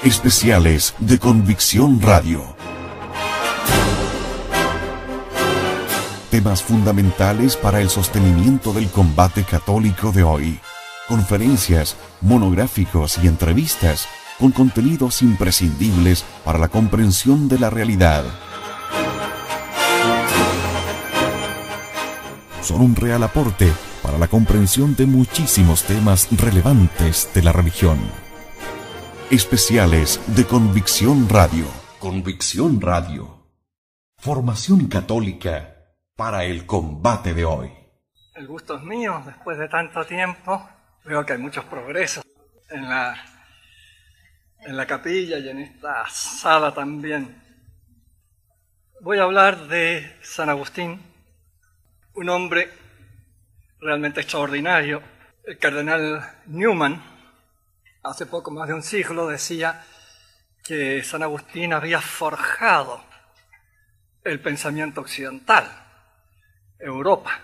Especiales de Convicción Radio. Temas fundamentales para el sostenimiento del combate católico de hoy. Conferencias, monográficos y entrevistas con contenidos imprescindibles para la comprensión de la realidad. Son un real aporte para la comprensión de muchísimos temas relevantes de la religión. Especiales de Convicción Radio. Convicción Radio. Formación católica para el combate de hoy. El gusto es mío, después de tanto tiempo. Veo que hay muchos progresos en la capilla y en esta sala también. Voy a hablar de San Agustín, un hombre realmente extraordinario. El cardenal Newman, hace poco más de un siglo, decía que San Agustín había forjado el pensamiento occidental. Europa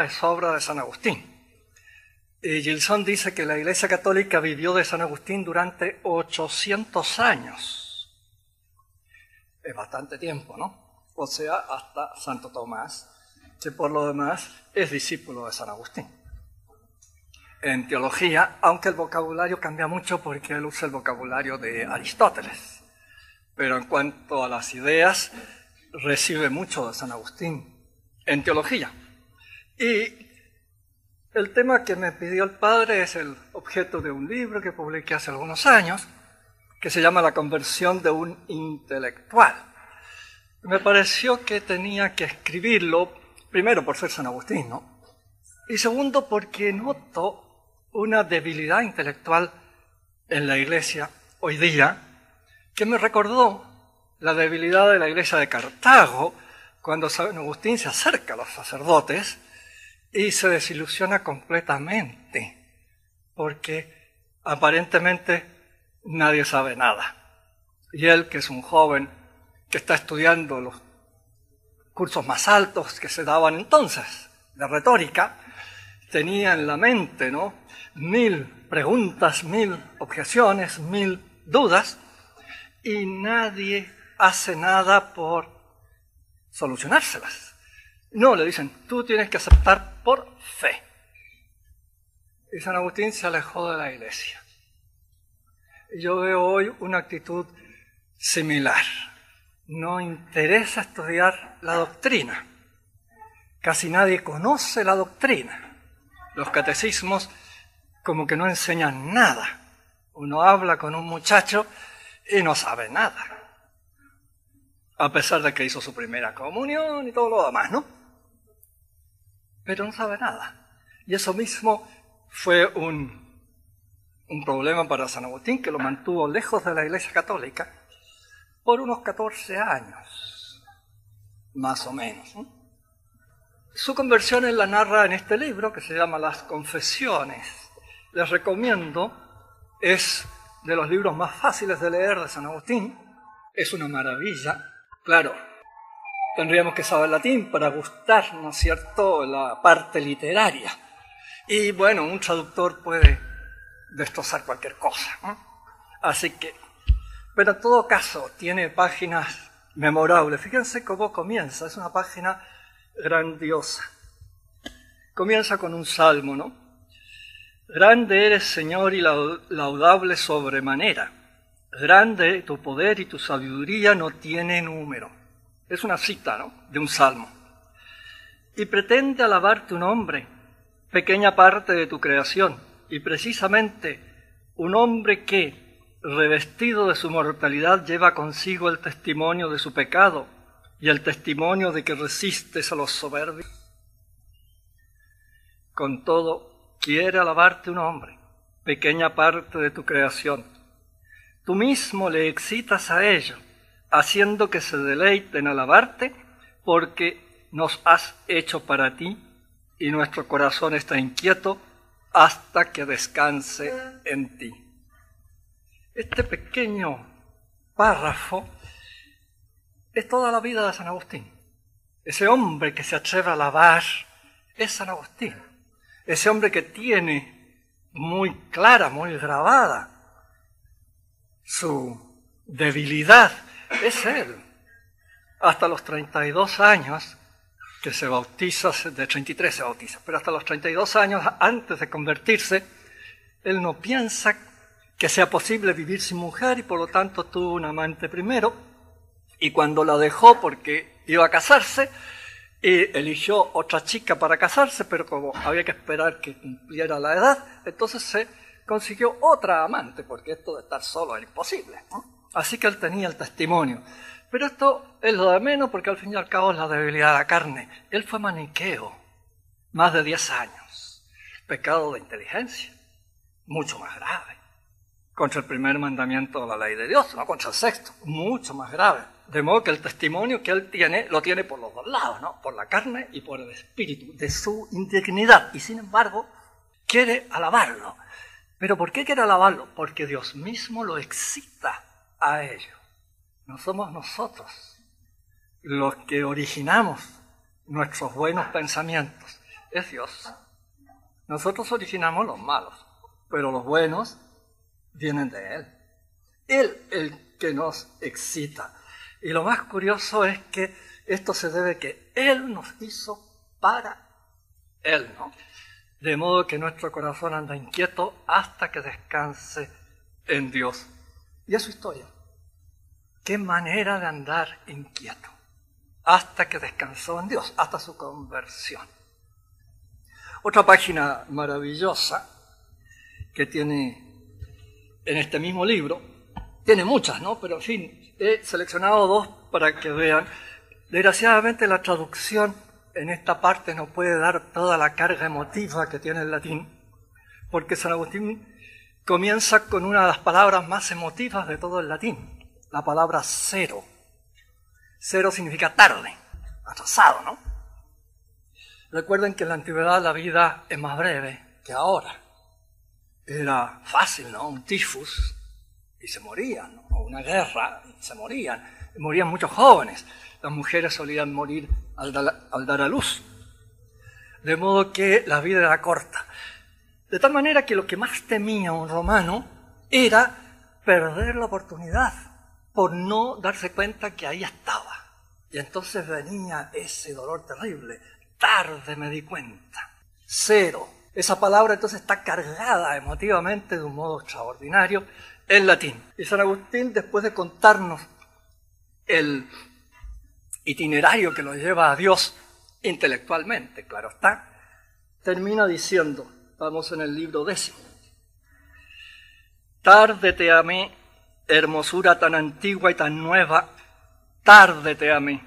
es obra de San Agustín. Y Gilson dice que la Iglesia Católica vivió de San Agustín durante 800 años. Es bastante tiempo, ¿no? O sea, hasta Santo Tomás, que por lo demás es discípulo de San Agustín. En teología, aunque el vocabulario cambia mucho porque él usa el vocabulario de Aristóteles. Pero en cuanto a las ideas, recibe mucho de San Agustín en teología. Y el tema que me pidió el padre es el objeto de un libro que publiqué hace algunos años, que se llama La conversión de un intelectual. Me pareció que tenía que escribirlo, primero por ser San Agustín, ¿no? Y segundo porque noto una debilidad intelectual en la Iglesia hoy día, que me recordó la debilidad de la Iglesia de Cartago, cuando San Agustín se acerca a los sacerdotes y se desilusiona completamente, porque aparentemente nadie sabe nada. Y él, que es un joven que está estudiando los cursos más altos que se daban entonces, de retórica, tenía en la mente, ¿no?, 1000 preguntas, 1000 objeciones, 1000 dudas, y nadie hace nada por solucionárselas. No, le dicen, tú tienes que aceptar por fe. Y San Agustín se alejó de la Iglesia. Y yo veo hoy una actitud similar. No interesa estudiar la doctrina. Casi nadie conoce la doctrina. Los catecismos como que no enseñan nada. Uno habla con un muchacho y no sabe nada, a pesar de que hizo su primera comunión y todo lo demás, ¿no? Pero no sabe nada. Y eso mismo fue un problema para San Agustín, que lo mantuvo lejos de la Iglesia Católica por unos 14 años, más o menos, ¿no? Su conversión él la narra en este libro que se llama Las Confesiones. Les recomiendo, es de los libros más fáciles de leer de San Agustín, es una maravilla. Claro, tendríamos que saber latín para gustar, ¿no es cierto?, la parte literaria. Y bueno, un traductor puede destrozar cualquier cosa, ¿no? Así que, pero en todo caso, tiene páginas memorables. Fíjense cómo comienza, es una página grandiosa. Comienza con un salmo, ¿no? Grande eres, Señor, y laudable sobremanera. Grande tu poder y tu sabiduría no tiene número. Es una cita, ¿no?, de un salmo. Y pretende alabar tu nombre, pequeña parte de tu creación, y precisamente un hombre que, revestido de su mortalidad, lleva consigo el testimonio de su pecado y el testimonio de que resistes a los soberbios. Con todo, quiere alabarte un hombre, pequeña parte de tu creación. Tú mismo le excitas a ello, haciendo que se deleite en alabarte, porque nos has hecho para ti y nuestro corazón está inquieto hasta que descanse en ti. Este pequeño párrafo es toda la vida de San Agustín. Ese hombre que se atreve a alabar es San Agustín. Ese hombre que tiene muy clara, muy grabada su debilidad es él. Hasta los 32 años que se bautiza, de 33 se bautiza, pero hasta los 32 años antes de convertirse, él no piensa que sea posible vivir sin mujer y por lo tanto tuvo un amante primero, y cuando la dejó porque iba a casarse, eligió otra chica para casarse, pero como había que esperar que cumpliera la edad, entonces se consiguió otra amante, porque esto de estar solo era imposible, ¿no? Así que él tenía el testimonio. Pero esto es lo de menos, porque al fin y al cabo es la debilidad de la carne. Él fue maniqueo, más de 10 años. Pecado de inteligencia, mucho más grave. Contra el primer mandamiento de la ley de Dios, no contra el sexto, mucho más grave. De modo que el testimonio que él tiene, lo tiene por los dos lados, ¿no? Por la carne y por el espíritu, de su indignidad. Y sin embargo, quiere alabarlo. ¿Pero por qué quiere alabarlo? Porque Dios mismo lo excita a ello. No somos nosotros los que originamos nuestros buenos pensamientos, es Dios. Nosotros originamos los malos, pero los buenos vienen de Él. Él el que nos excita. Y lo más curioso es que esto se debe a que Él nos hizo para Él, ¿no? De modo que nuestro corazón anda inquieto hasta que descanse en Dios. Y es su historia. Qué manera de andar inquieto, hasta que descansó en Dios, hasta su conversión. Otra página maravillosa que tiene en este mismo libro, tiene muchas, ¿no? Pero en fin, he seleccionado dos para que vean. Desgraciadamente la traducción en esta parte no puede dar toda la carga emotiva que tiene el latín, porque San Agustín comienza con una de las palabras más emotivas de todo el latín. La palabra cero. Cero significa tarde, atrasado, ¿no? Recuerden que en la antigüedad la vida es más breve que ahora. Era fácil, ¿no? Un tifus y se morían, ¿no? O una guerra y se morían. Morían muchos jóvenes. Las mujeres solían morir al dar a luz. De modo que la vida era corta. De tal manera que lo que más temía un romano era perder la oportunidad, por no darse cuenta que ahí estaba. Y entonces venía ese dolor terrible. Tarde me di cuenta. Cero. Esa palabra entonces está cargada emotivamente de un modo extraordinario en latín. Y San Agustín, después de contarnos el itinerario que lo lleva a Dios intelectualmente, claro está, termina diciendo, vamos en el libro 10. Tarde te amé, hermosura tan antigua y tan nueva, tarde te amé.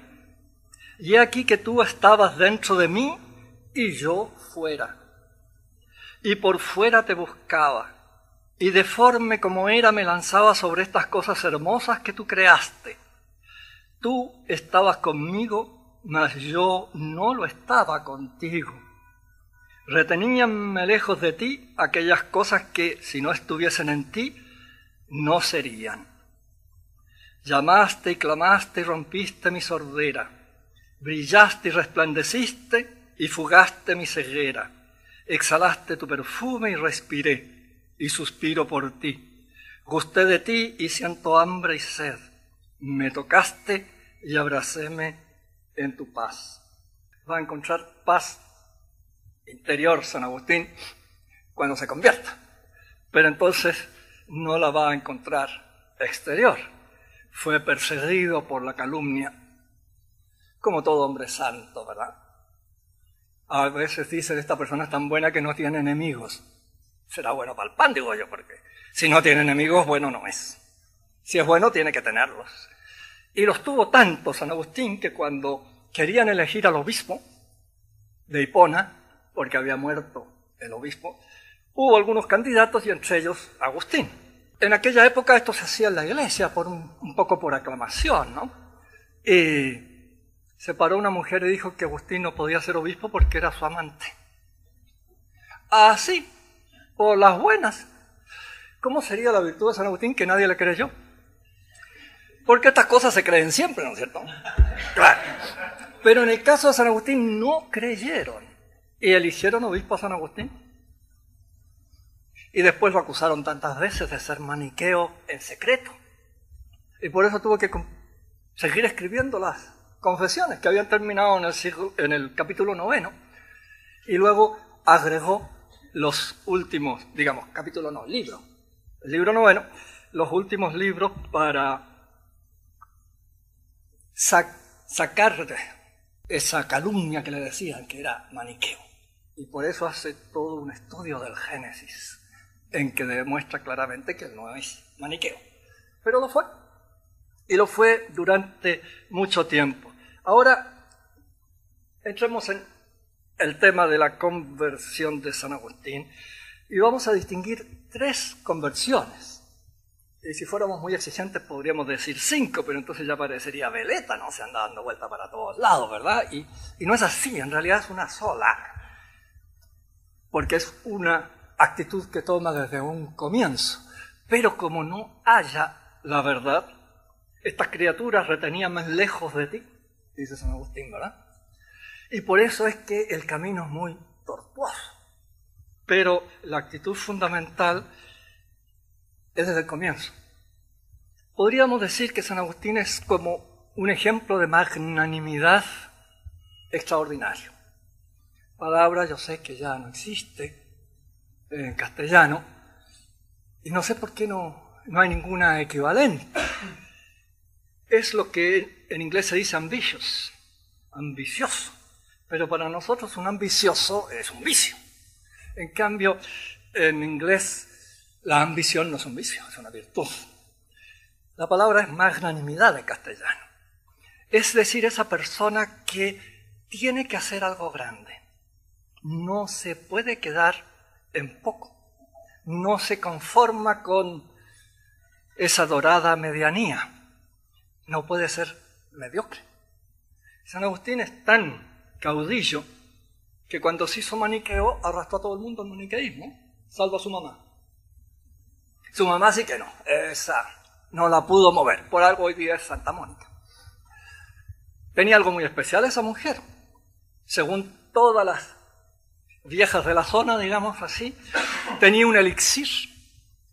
Y he aquí que tú estabas dentro de mí y yo fuera. Y por fuera te buscaba, y deforme como era me lanzaba sobre estas cosas hermosas que tú creaste. Tú estabas conmigo, mas yo no lo estaba contigo. Reteníanme lejos de ti aquellas cosas que, si no estuviesen en ti, no serían. Llamaste y clamaste y rompiste mi sordera. Brillaste y resplandeciste y fugaste mi ceguera. Exhalaste tu perfume y respiré, y suspiro por ti. Gusté de ti y siento hambre y sed. Me tocaste y abracéme en tu paz. Va a encontrar paz interior San Agustín cuando se convierta, pero entonces no la va a encontrar exterior. Fue perseguido por la calumnia, como todo hombre santo, ¿verdad? A veces dicen, esta persona es tan buena que no tiene enemigos. Será bueno para el pan, digo yo, porque si no tiene enemigos, bueno no es. Si es bueno, tiene que tenerlos. Y los tuvo tanto San Agustín que cuando querían elegir al obispo de Hipona, porque había muerto el obispo, hubo algunos candidatos y entre ellos Agustín. En aquella época esto se hacía en la iglesia, un poco por aclamación, ¿no? Y se paró una mujer y dijo que Agustín no podía ser obispo porque era su amante. Así, por las buenas. ¿Cómo sería la virtud de San Agustín que nadie le creyó? Porque estas cosas se creen siempre, ¿no es cierto? Claro. Pero en el caso de San Agustín no creyeron y eligieron obispo a San Agustín. Y después lo acusaron tantas veces de ser maniqueo en secreto. Y por eso tuvo que seguir escribiendo las confesiones que habían terminado en el capítulo 9. Y luego agregó los últimos, digamos, capítulo no, libro. El libro 9, los últimos libros para sacar esa calumnia que le decían que era maniqueo. Y por eso hace todo un estudio del Génesis, en que demuestra claramente que no es maniqueo. Pero lo fue. Y lo fue durante mucho tiempo. Ahora, entremos en el tema de la conversión de San Agustín y vamos a distinguir 3 conversiones. Y si fuéramos muy exigentes podríamos decir 5, pero entonces ya parecería veleta, ¿no? Se anda dando vuelta para todos lados, ¿verdad? Y no es así, en realidad es una sola. Porque es una actitud que toma desde un comienzo. Pero como no haya la verdad, estas criaturas retenían más lejos de ti, dice San Agustín, ¿verdad? Y por eso es que el camino es muy tortuoso. Pero la actitud fundamental es desde el comienzo. Podríamos decir que San Agustín es como un ejemplo de magnanimidad extraordinario. Palabra yo sé que ya no existe en castellano, y no sé por qué no hay ninguna equivalente. Es lo que en inglés se dice ambitious, ambicioso, pero para nosotros un ambicioso es un vicio. En cambio, en inglés la ambición no es un vicio, es una virtud. La palabra es magnanimidad en castellano. Es decir, esa persona que tiene que hacer algo grande. No se puede quedar en poco. No se conforma con esa dorada medianía. No puede ser mediocre. San Agustín es tan caudillo que cuando se hizo maniqueo arrastró a todo el mundo al maniqueísmo, salvo a su mamá. Su mamá sí que no, esa no la pudo mover, por algo hoy día es Santa Mónica. Tenía algo muy especial esa mujer. Según todas las viejas de la zona, digamos así, tenía un elixir,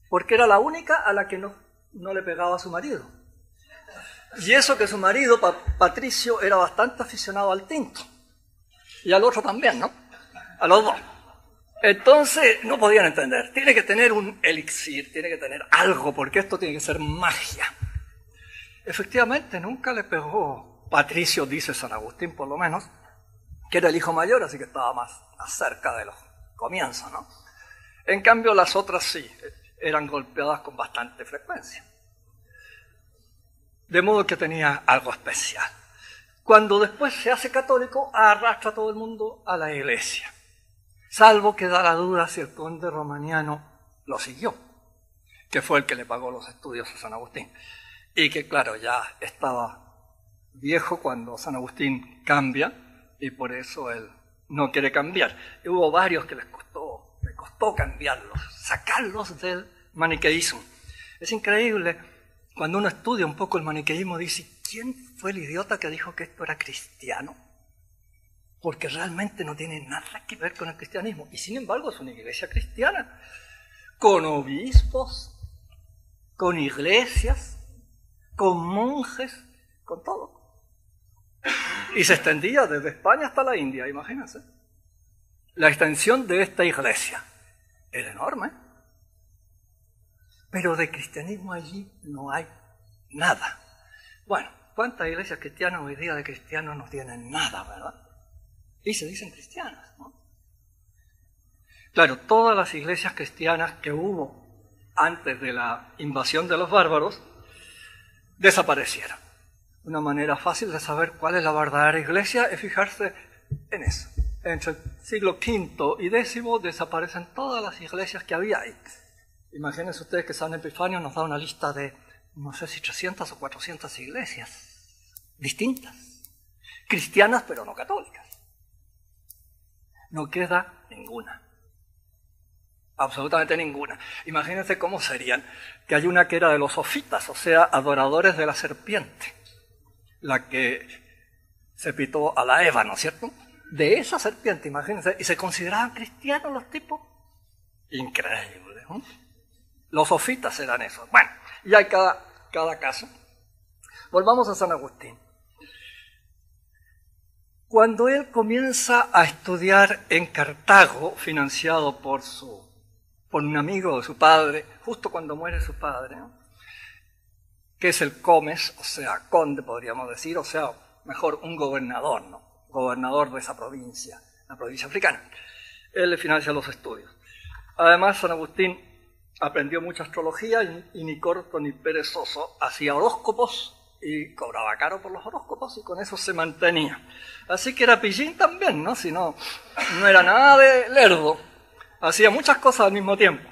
porque era la única a la que no le pegaba a su marido. Y eso que su marido, Patricio, era bastante aficionado al tinto. Y al otro también, ¿no? A los dos. Entonces no podían entender. Tiene que tener un elixir, tiene que tener algo, porque esto tiene que ser magia. Efectivamente, nunca le pegó Patricio, dice San Agustín por lo menos, que era el hijo mayor, así que estaba más cerca de los comienzos, ¿no? En cambio, las otras sí, eran golpeadas con bastante frecuencia. De modo que tenía algo especial. Cuando después se hace católico, arrastra a todo el mundo a la iglesia. Salvo que da la duda si el conde Romaniano lo siguió, que fue el que le pagó los estudios a San Agustín. Y que, claro, ya estaba viejo cuando San Agustín cambia, y por eso él no quiere cambiar. Y hubo varios que le costó cambiarlos, sacarlos del maniqueísmo. Es increíble, cuando uno estudia un poco el maniqueísmo, dice, ¿quién fue el idiota que dijo que esto era cristiano? Porque realmente no tiene nada que ver con el cristianismo. Y sin embargo es una iglesia cristiana, con obispos, con iglesias, con monjes, con todo. Y se extendía desde España hasta la India, imagínense. La extensión de esta iglesia era enorme. Pero de cristianismo allí no hay nada. Bueno, ¿cuántas iglesias cristianas hoy día de cristianos no tienen nada, verdad? Y se dicen cristianas, ¿no? Claro, todas las iglesias cristianas que hubo antes de la invasión de los bárbaros desaparecieron. Una manera fácil de saber cuál es la verdadera iglesia es fijarse en eso. Entre el siglo V y X desaparecen todas las iglesias que había ahí. Imagínense ustedes que San Epifanio nos da una lista de, no sé si 300 o 400 iglesias distintas, cristianas pero no católicas. No queda ninguna, absolutamente ninguna. Imagínense cómo serían, que hay una que era de los sofitas, o sea, adoradores de la serpiente, la que se pitó a la Eva, ¿no es cierto? De esa serpiente, imagínense, y se consideraban cristianos los tipos. increíble, ¿no? Los sofitas eran esos. Bueno, y hay cada caso. Volvamos a San Agustín. Cuando él comienza a estudiar en Cartago, financiado por un amigo de su padre, justo cuando muere su padre, ¿no?, que es el comes, o sea, conde podríamos decir, o sea, mejor un gobernador, ¿no?, gobernador de esa provincia, la provincia africana. Él le financia los estudios. Además, San Agustín aprendió mucha astrología y ni corto ni perezoso hacía horóscopos y cobraba caro por los horóscopos y con eso se mantenía. Así que era pillín también, ¿no? Si no, no era nada de lerdo. Hacía muchas cosas al mismo tiempo.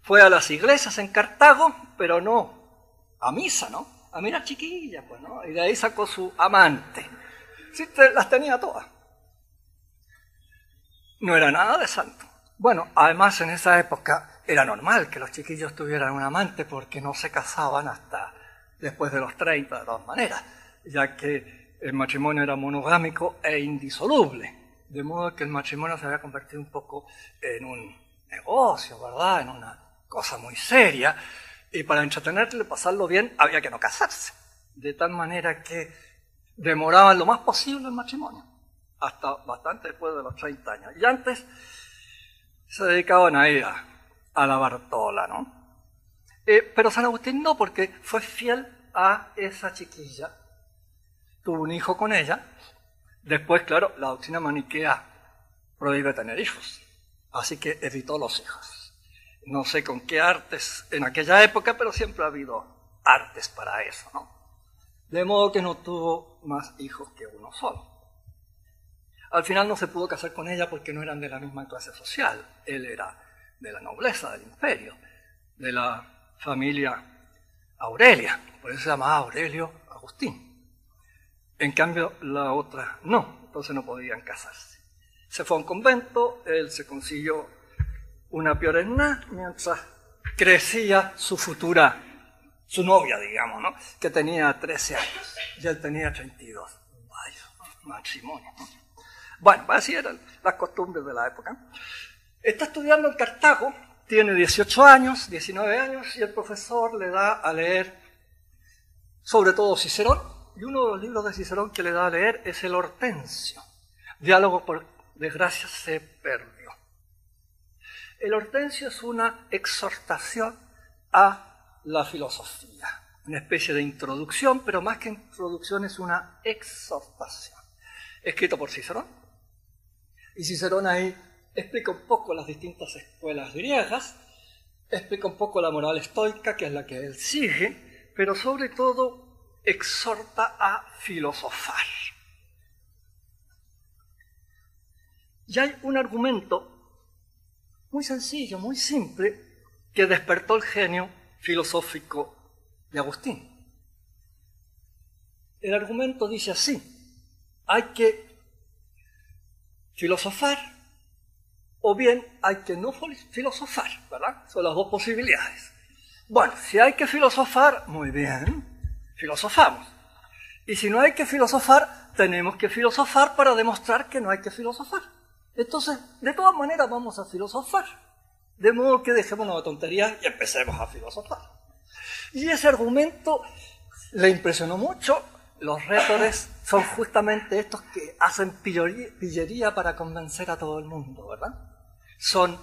Fue a las iglesias en Cartago, pero no a misa, ¿no? A mirar chiquillas, pues, ¿no? Y de ahí sacó su amante. Sí, las tenía todas. No era nada de santo. Bueno, además en esa época era normal que los chiquillos tuvieran un amante porque no se casaban hasta después de los 30, de todas maneras, ya que el matrimonio era monogámico e indisoluble, de modo que el matrimonio se había convertido un poco en un negocio, ¿verdad?, en una cosa muy seria, y para entretenerle, pasarlo bien, había que no casarse, de tal manera que demoraban lo más posible el matrimonio, hasta bastante después de los 30 años, y antes se dedicaban a ir a la Bartola, ¿no? Pero San Agustín no, porque fue fiel a esa chiquilla, tuvo un hijo con ella. Después, claro, la doctrina maniquea prohíbe tener hijos, así que evitó los hijos. No sé con qué artes en aquella época, pero siempre ha habido artes para eso, ¿no? De modo que no tuvo más hijos que uno solo. Al final no se pudo casar con ella porque no eran de la misma clase social. Él era de la nobleza del imperio, de la familia Aurelia, por eso se llamaba Aurelio Agustín. En cambio, la otra no, entonces no podían casarse. Se fue a un convento, él se consiguió una piorena mientras crecía su novia, digamos, ¿no?, que tenía 13 años, y él tenía 32. Vaya, matrimonio, ¿no? Bueno, así eran las costumbres de la época. Está estudiando en Cartago, tiene 18 años, 19 años, y el profesor le da a leer sobre todo Cicerón, y uno de los libros de Cicerón que le da a leer es el Hortensio. Diálogo, por desgracia, se perdió. El Hortensio es una exhortación a la filosofía, una especie de introducción, pero más que introducción es una exhortación. Escrito por Cicerón, y Cicerón ahí explica un poco las distintas escuelas griegas, explica un poco la moral estoica, que es la que él sigue, pero sobre todo exhorta a filosofar. Y hay un argumento muy sencillo, muy simple, que despertó el genio filosófico de Agustín. El argumento dice así: hay que filosofar o bien hay que no filosofar, ¿verdad? Son las dos posibilidades. Bueno, si hay que filosofar, muy bien, filosofamos. Y si no hay que filosofar, tenemos que filosofar para demostrar que no hay que filosofar. Entonces, de todas maneras vamos a filosofar. De modo que dejémonos de tonterías y empecemos a filosofar. Y ese argumento le impresionó mucho. Los rhétores son justamente estos que hacen pillería para convencer a todo el mundo, ¿verdad? Son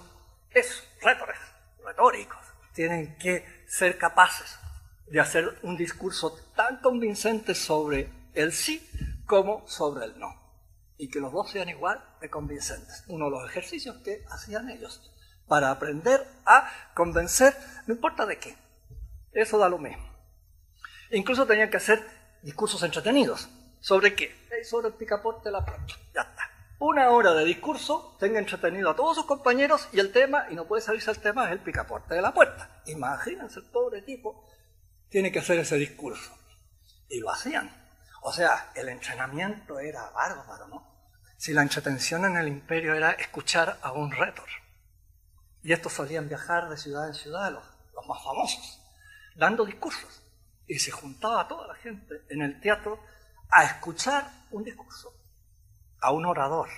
esos, rhétores, retóricos. Tienen que ser capaces de hacer un discurso tan convincente sobre el sí como sobre el no. Y que los dos sean igual de convincentes. Uno de los ejercicios que hacían ellos para aprender a convencer, no importa de qué. Eso da lo mismo. Incluso tenían que hacer discursos entretenidos. ¿Sobre qué? Sobre el picaporte de la puerta. Ya está. 1 hora de discurso, tenga entretenido a todos sus compañeros y el tema, y no puede salirse el tema, es el picaporte de la puerta. Imagínense, el pobre tipo tiene que hacer ese discurso. Y lo hacían. O sea, el entrenamiento era bárbaro, ¿no? Si la entretención en el imperio era escuchar a un rétor. Y estos solían viajar de ciudad en ciudad, los más famosos, dando discursos. Y se juntaba toda la gente en el teatro a escuchar un discurso, a un orador.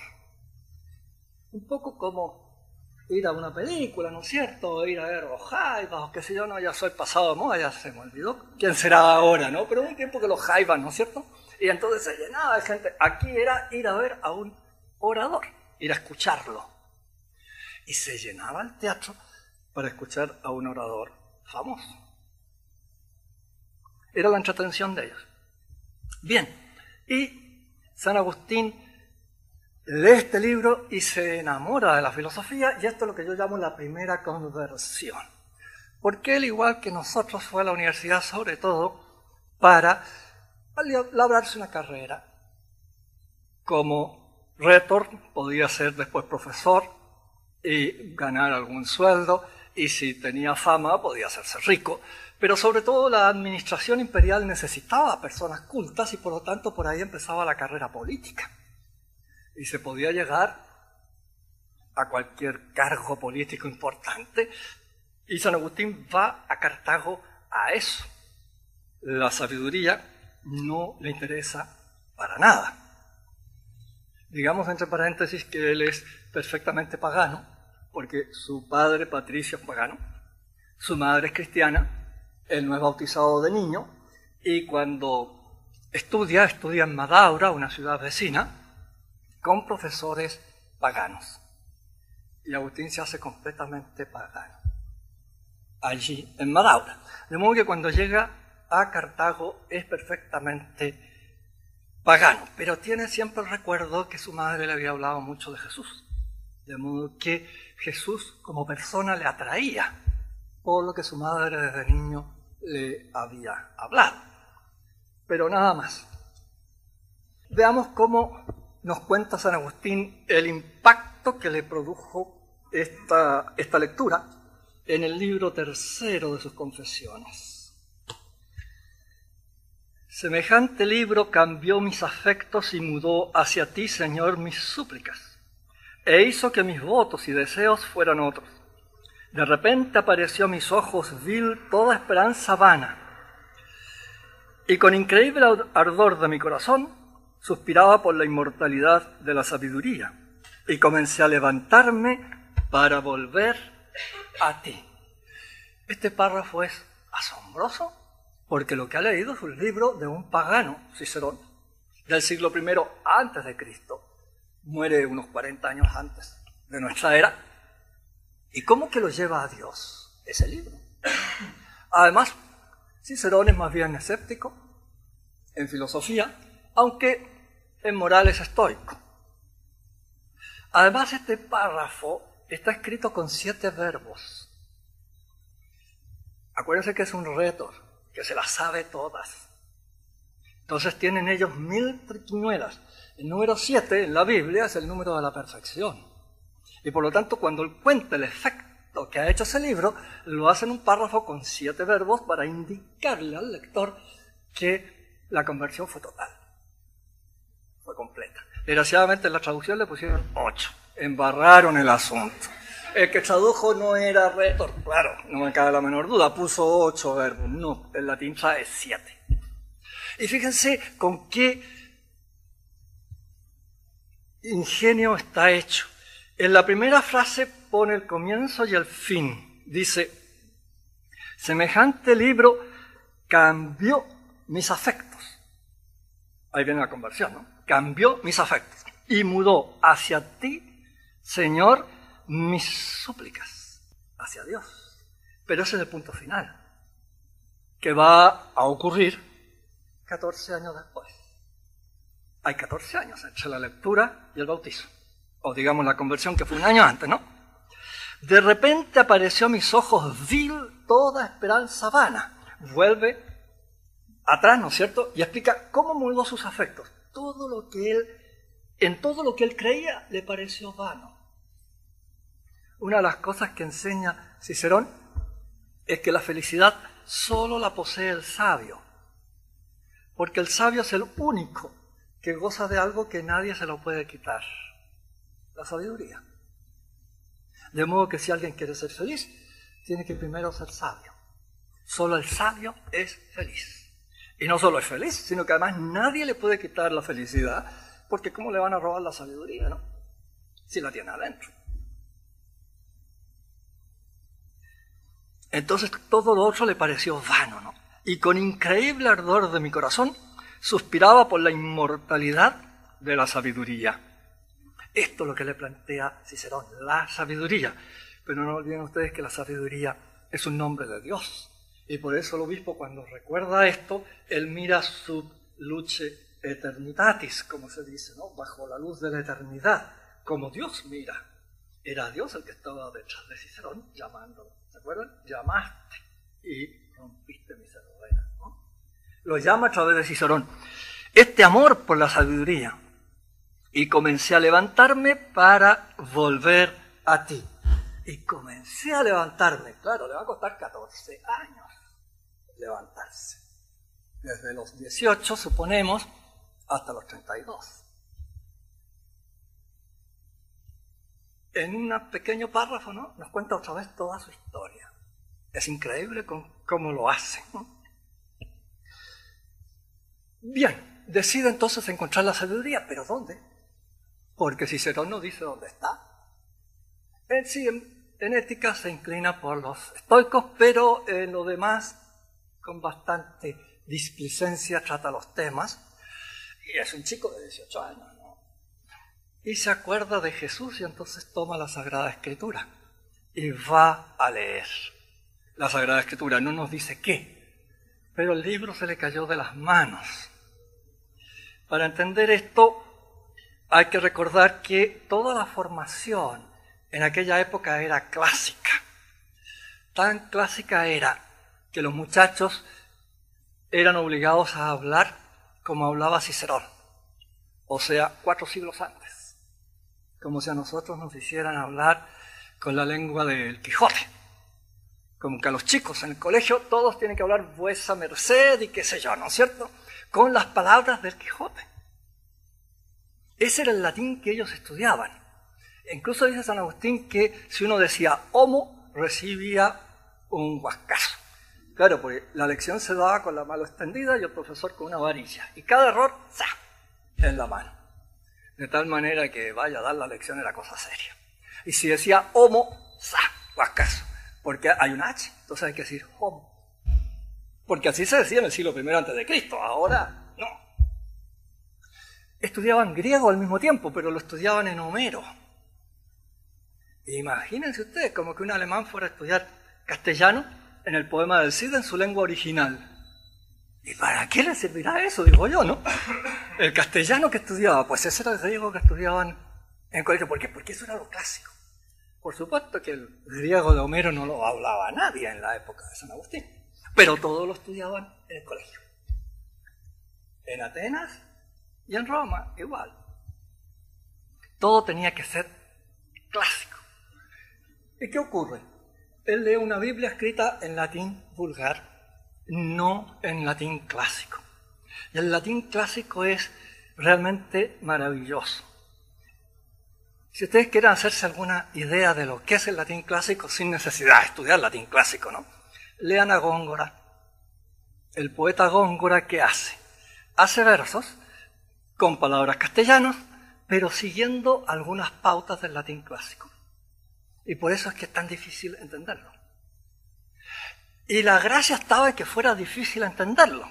Un poco como ir a una película, ¿no es cierto? Ir a ver los jaivas, o qué sé yo, no, ya soy pasado de moda, ya se me olvidó quién será ahora, ¿no? Pero un tiempo que los jaivas, ¿no es cierto? Y entonces se llenaba de gente. Aquí era ir a ver a un orador, ir a escucharlo. Y se llenaba el teatro para escuchar a un orador famoso. Era la entretención de ellos. Bien, y San Agustín lee este libro y se enamora de la filosofía, y esto es lo que yo llamo la primera conversión. Porque él, igual que nosotros, fue a la universidad sobre todo para labrarse una carrera. Como rétor podía ser después profesor y ganar algún sueldo, y si tenía fama podía hacerse rico. Pero sobre todo la administración imperial necesitaba personas cultas y por lo tanto por ahí empezaba la carrera política. Y se podía llegar a cualquier cargo político importante, y San Agustín va a Cartago a eso. La sabiduría no le interesa para nada. Digamos entre paréntesis que él es perfectamente pagano, porque su padre Patricio es pagano, su madre es cristiana, él no es bautizado de niño, y cuando estudia en Madaura, una ciudad vecina, con profesores paganos. Y Agustín se hace completamente pagano allí en Madaura. De modo que cuando llega a Cartago es perfectamente pagano, pero tiene siempre el recuerdo que su madre le había hablado mucho de Jesús. De modo que Jesús como persona le atraía por lo que su madre desde niño le había hablado. Pero nada más. Veamos cómo nos cuenta San Agustín el impacto que le produjo esta lectura en el libro tercero de sus Confesiones. Semejante libro cambió mis afectos y mudó hacia ti, Señor, mis súplicas, e hizo que mis votos y deseos fueran otros. De repente apareció a mis ojos vil toda esperanza vana, y con increíble ardor de mi corazón suspiraba por la inmortalidad de la sabiduría, y comencé a levantarme para volver a ti. Este párrafo es asombroso, porque lo que ha leído es un libro de un pagano, Cicerón, del siglo I antes de Cristo. Muere unos 40 años antes de nuestra era. ¿Y cómo que lo lleva a Dios ese libro? Además, Cicerón es más bien escéptico en filosofía, aunque en moral es estoico. Además, este párrafo está escrito con 7 verbos. Acuérdense que es un rétor, que se las sabe todas. Entonces tienen ellos 1000 triquiñuelas. El número 7 en la Biblia es el número de la perfección. Y por lo tanto, cuando él cuenta el efecto que ha hecho ese libro, lo hace en un párrafo con 7 verbos para indicarle al lector que la conversión fue total. Fue completa. Desgraciadamente en la traducción le pusieron 8. Embarraron el asunto. El que tradujo no era rétor, claro, no me cabe la menor duda, puso 8 verbos. No, el latín trae 7. Y fíjense con qué ingenio está hecho. En la primera frase pone el comienzo y el fin. Dice, semejante libro cambió mis afectos. Ahí viene la conversión, ¿no? Cambió mis afectos y mudó hacia ti, Señor, mis súplicas, hacia Dios. Pero ese es el punto final, que va a ocurrir 14 años después. Hay 14 años entre la lectura y el bautizo, o digamos la conversión, que fue un año antes, ¿no? De repente apareció a mis ojos vil toda esperanza vana. Vuelve atrás, ¿no es cierto? Y explica cómo mudó sus afectos. En todo lo que él creía le pareció vano. Una de las cosas que enseña Cicerón es que la felicidad solo la posee el sabio, porque el sabio es el único que goza de algo que nadie se lo puede quitar, la sabiduría. De modo que si alguien quiere ser feliz, tiene que primero ser sabio. Solo el sabio es feliz. Y no solo es feliz, sino que además nadie le puede quitar la felicidad, porque ¿cómo le van a robar la sabiduría, no? Si la tiene adentro. Entonces todo lo otro le pareció vano, ¿no? Y con increíble ardor de mi corazón suspiraba por la inmortalidad de la sabiduría. Esto es lo que le plantea Cicerón, la sabiduría. Pero no olviden ustedes que la sabiduría es un nombre de Dios. Y por eso el obispo, cuando recuerda esto, él mira sub luce eternitatis, como se dice, ¿no? Bajo la luz de la eternidad, como Dios mira. Era Dios el que estaba detrás de Cicerón llamándolo. ¿Se acuerdan? Llamaste y rompiste mi sordera, ¿no? Lo llama a través de Cicerón. Este amor por la sabiduría. Y comencé a levantarme para volver a ti. Y comencé a levantarme. Claro, le va a costar 14 años levantarse. Desde los 18, suponemos, hasta los 32. En un pequeño párrafo, ¿no?, nos cuenta otra vez toda su historia. Es increíble cómo lo hace, ¿no? Bien, decide entonces encontrar la sabiduría, pero ¿dónde? Porque Cicerón no dice dónde está. Él sí, en ética se inclina por los estoicos, pero en lo demás, con bastante displicencia, trata los temas. Y es un chico de 18 años, ¿no? Y se acuerda de Jesús y entonces toma la Sagrada Escritura y va a leer. La Sagrada Escritura no nos dice qué, pero el libro se le cayó de las manos. Para entender esto, hay que recordar que toda la formación en aquella época era clásica. Tan clásica era que los muchachos eran obligados a hablar como hablaba Cicerón, o sea, 4 siglos antes, como si a nosotros nos hicieran hablar con la lengua del Quijote, como que a los chicos en el colegio todos tienen que hablar vuesa merced y qué sé yo, ¿no es cierto?, con las palabras del Quijote. Ese era el latín que ellos estudiaban. Incluso dice San Agustín que si uno decía homo, recibía un huascazo. Claro, porque la lección se daba con la mano extendida y el profesor con una varilla. Y cada error, ¡za!, en la mano. De tal manera que vaya a dar la lección era cosa seria. Y si decía homo, ¡za!, huascazo. Porque hay un H, entonces hay que decir homo. Porque así se decía en el siglo I a.C., ahora no. Estudiaban griego al mismo tiempo, pero lo estudiaban en Homero. Imagínense ustedes como que un alemán fuera a estudiar castellano en el poema del Cid en su lengua original. ¿Y para qué le servirá eso? Digo yo, ¿no? El castellano que estudiaba, pues ese era el griego que estudiaban en el colegio. ¿Por qué? Porque eso era lo clásico. Por supuesto que el griego de Homero no lo hablaba nadie en la época de San Agustín, pero todos lo estudiaban en el colegio. En Atenas y en Roma, igual. Todo tenía que ser clásico. ¿Y qué ocurre? Él lee una Biblia escrita en latín vulgar, no en latín clásico. Y el latín clásico es realmente maravilloso. Si ustedes quieren hacerse alguna idea de lo que es el latín clásico, sin necesidad de estudiar latín clásico, ¿no?, lean a Góngora. El poeta Góngora, ¿qué hace? Hace versos con palabras castellanas, pero siguiendo algunas pautas del latín clásico. Y por eso es que es tan difícil entenderlo. Y la gracia estaba en que fuera difícil entenderlo.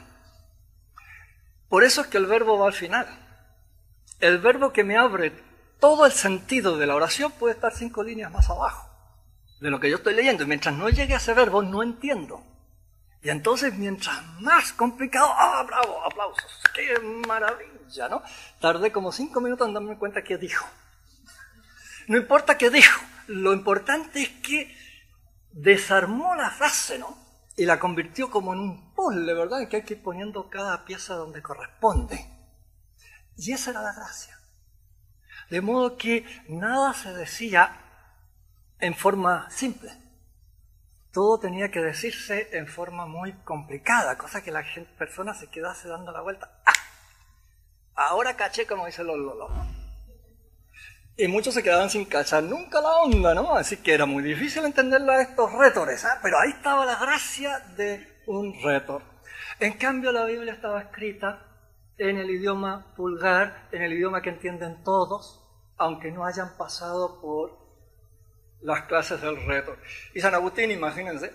Por eso es que el verbo va al final. El verbo que me abre todo el sentido de la oración puede estar 5 líneas más abajo de lo que yo estoy leyendo. Y mientras no llegue a ese verbo, no entiendo. Y entonces, mientras más complicado, ¡ah, bravo, aplausos! ¡Qué maravilla!, ¿no? Tardé como 5 minutos en darme cuenta qué dijo. No importa qué dijo, lo importante es que desarmó la frase, ¿no?, y la convirtió como en un puzzle, ¿verdad?, en que hay que ir poniendo cada pieza donde corresponde. Y esa era la gracia. De modo que nada se decía en forma simple. Todo tenía que decirse en forma muy complicada, cosa que la persona se quedase dando la vuelta. ¡Ah! Ahora caché, como dicen los lolos. Y muchos se quedaban sin cachar nunca la onda, ¿no? Así que era muy difícil entenderlo a estos rétores, ¿eh? Pero ahí estaba la gracia de un rétor. En cambio, la Biblia estaba escrita en el idioma vulgar, en el idioma que entienden todos, aunque no hayan pasado por las clases del rétor. Y San Agustín, imagínense,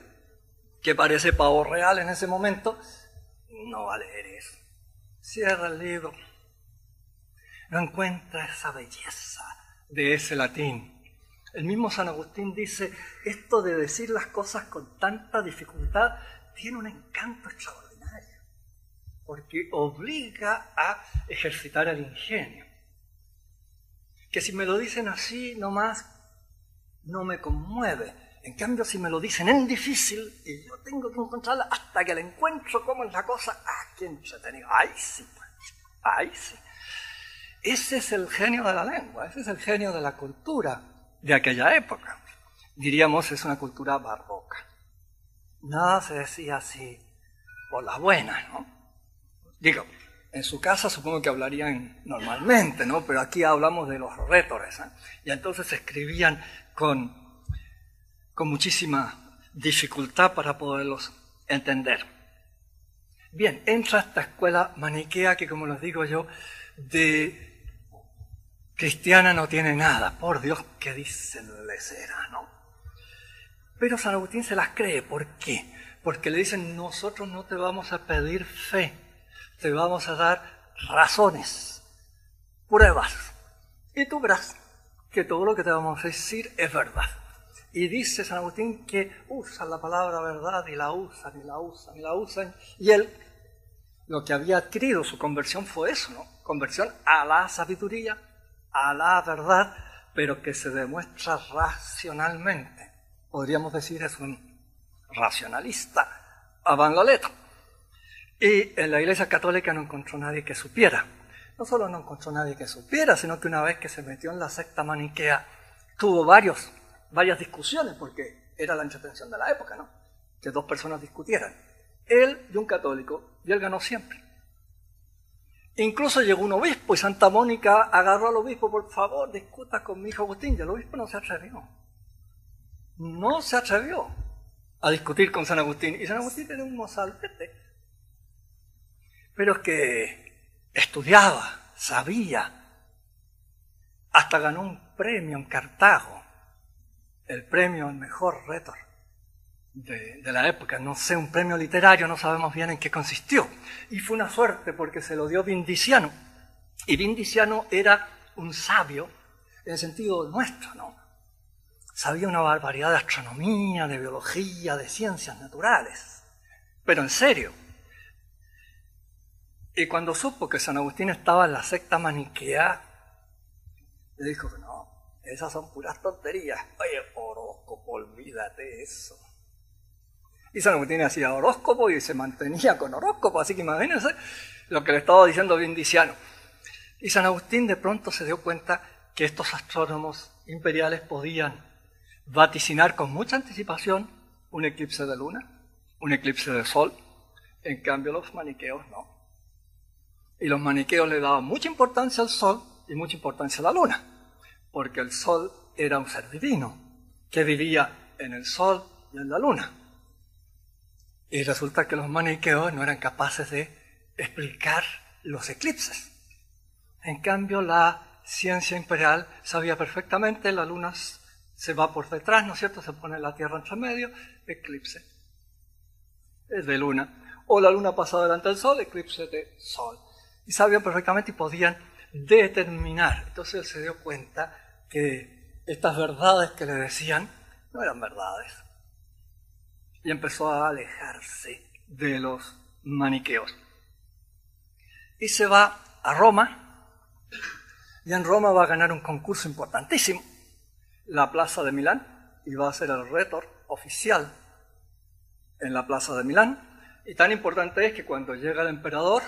que parece pavo real en ese momento, no va a leer eso. Cierra el libro, no encuentra esa belleza de ese latín. El mismo San Agustín dice, esto de decir las cosas con tanta dificultad tiene un encanto extraordinario, porque obliga a ejercitar el ingenio. Que si me lo dicen así nomás, no me conmueve. En cambio, si me lo dicen en difícil, y yo tengo que encontrarla hasta que la encuentro, cómo es la cosa, qué entretenido. ¡Ay, sí! ¡Ay, sí! Ese es el genio de la lengua, ese es el genio de la cultura de aquella época. Diríamos, es una cultura barroca. Nada se decía así por las buenas, ¿no? Digo, en su casa supongo que hablarían normalmente, ¿no? Pero aquí hablamos de los rétores, ¿eh? Y entonces escribían con muchísima dificultad para poderlos entender. Bien, entra esta escuela maniquea que, como les digo yo, de cristiana no tiene nada. Por Dios, ¿qué dicen les era, no? Pero San Agustín se las cree. ¿Por qué? Porque le dicen, nosotros no te vamos a pedir fe, te vamos a dar razones, pruebas. Y tú verás que todo lo que te vamos a decir es verdad. Y dice San Agustín que usan la palabra verdad y la usan, y la usan, y la usan. Y él, lo que había adquirido, su conversión fue eso, ¿no? Conversión a la sabiduría, a la verdad, pero que se demuestra racionalmente. Podríamos decir, es un racionalista avant la lettre. Y en la Iglesia Católica no encontró nadie que supiera. No solo no encontró nadie que supiera, sino que una vez que se metió en la secta maniquea, tuvo varias discusiones, porque era la entretención de la época, ¿no? Que dos personas discutieran. Él y un católico, y él ganó siempre. Incluso llegó un obispo y Santa Mónica agarró al obispo, por favor, discuta con mi hijo Agustín, y el obispo no se atrevió. No se atrevió a discutir con San Agustín, y San Agustín era un mozalbete. Pero es que estudiaba, sabía, hasta ganó un premio en Cartago, el premio al mejor rétor de la época, no sé, un premio literario, no sabemos bien en qué consistió. Y fue una suerte porque se lo dio Vindiciano. Y Vindiciano era un sabio en el sentido nuestro, ¿no? Sabía una barbaridad de astronomía, de biología, de ciencias naturales. Pero en serio. Y cuando supo que San Agustín estaba en la secta maniquea, le dijo que no, esas son puras tonterías. Oye, horóscopo, olvídate eso. Y San Agustín hacía horóscopo y se mantenía con horóscopo, así que imagínense lo que le estaba diciendo Vindiciano. Y San Agustín de pronto se dio cuenta que estos astrónomos imperiales podían vaticinar con mucha anticipación un eclipse de luna, un eclipse de sol. En cambio los maniqueos no. Y los maniqueos le daban mucha importancia al sol y mucha importancia a la luna, porque el sol era un ser divino que vivía en el sol y en la luna. Y resulta que los maniqueos no eran capaces de explicar los eclipses. En cambio, la ciencia imperial sabía perfectamente, la luna se va por detrás, ¿no es cierto? Se pone la Tierra entre medio, eclipse. Es de luna. O la luna pasa delante del sol, eclipse de sol. Y sabían perfectamente y podían determinar. Entonces él se dio cuenta que estas verdades que le decían no eran verdades. Y empezó a alejarse de los maniqueos. Y se va a Roma, y en Roma va a ganar un concurso importantísimo, la Plaza de Milán, y va a ser el rétor oficial en la Plaza de Milán. Y tan importante es que cuando llega el emperador,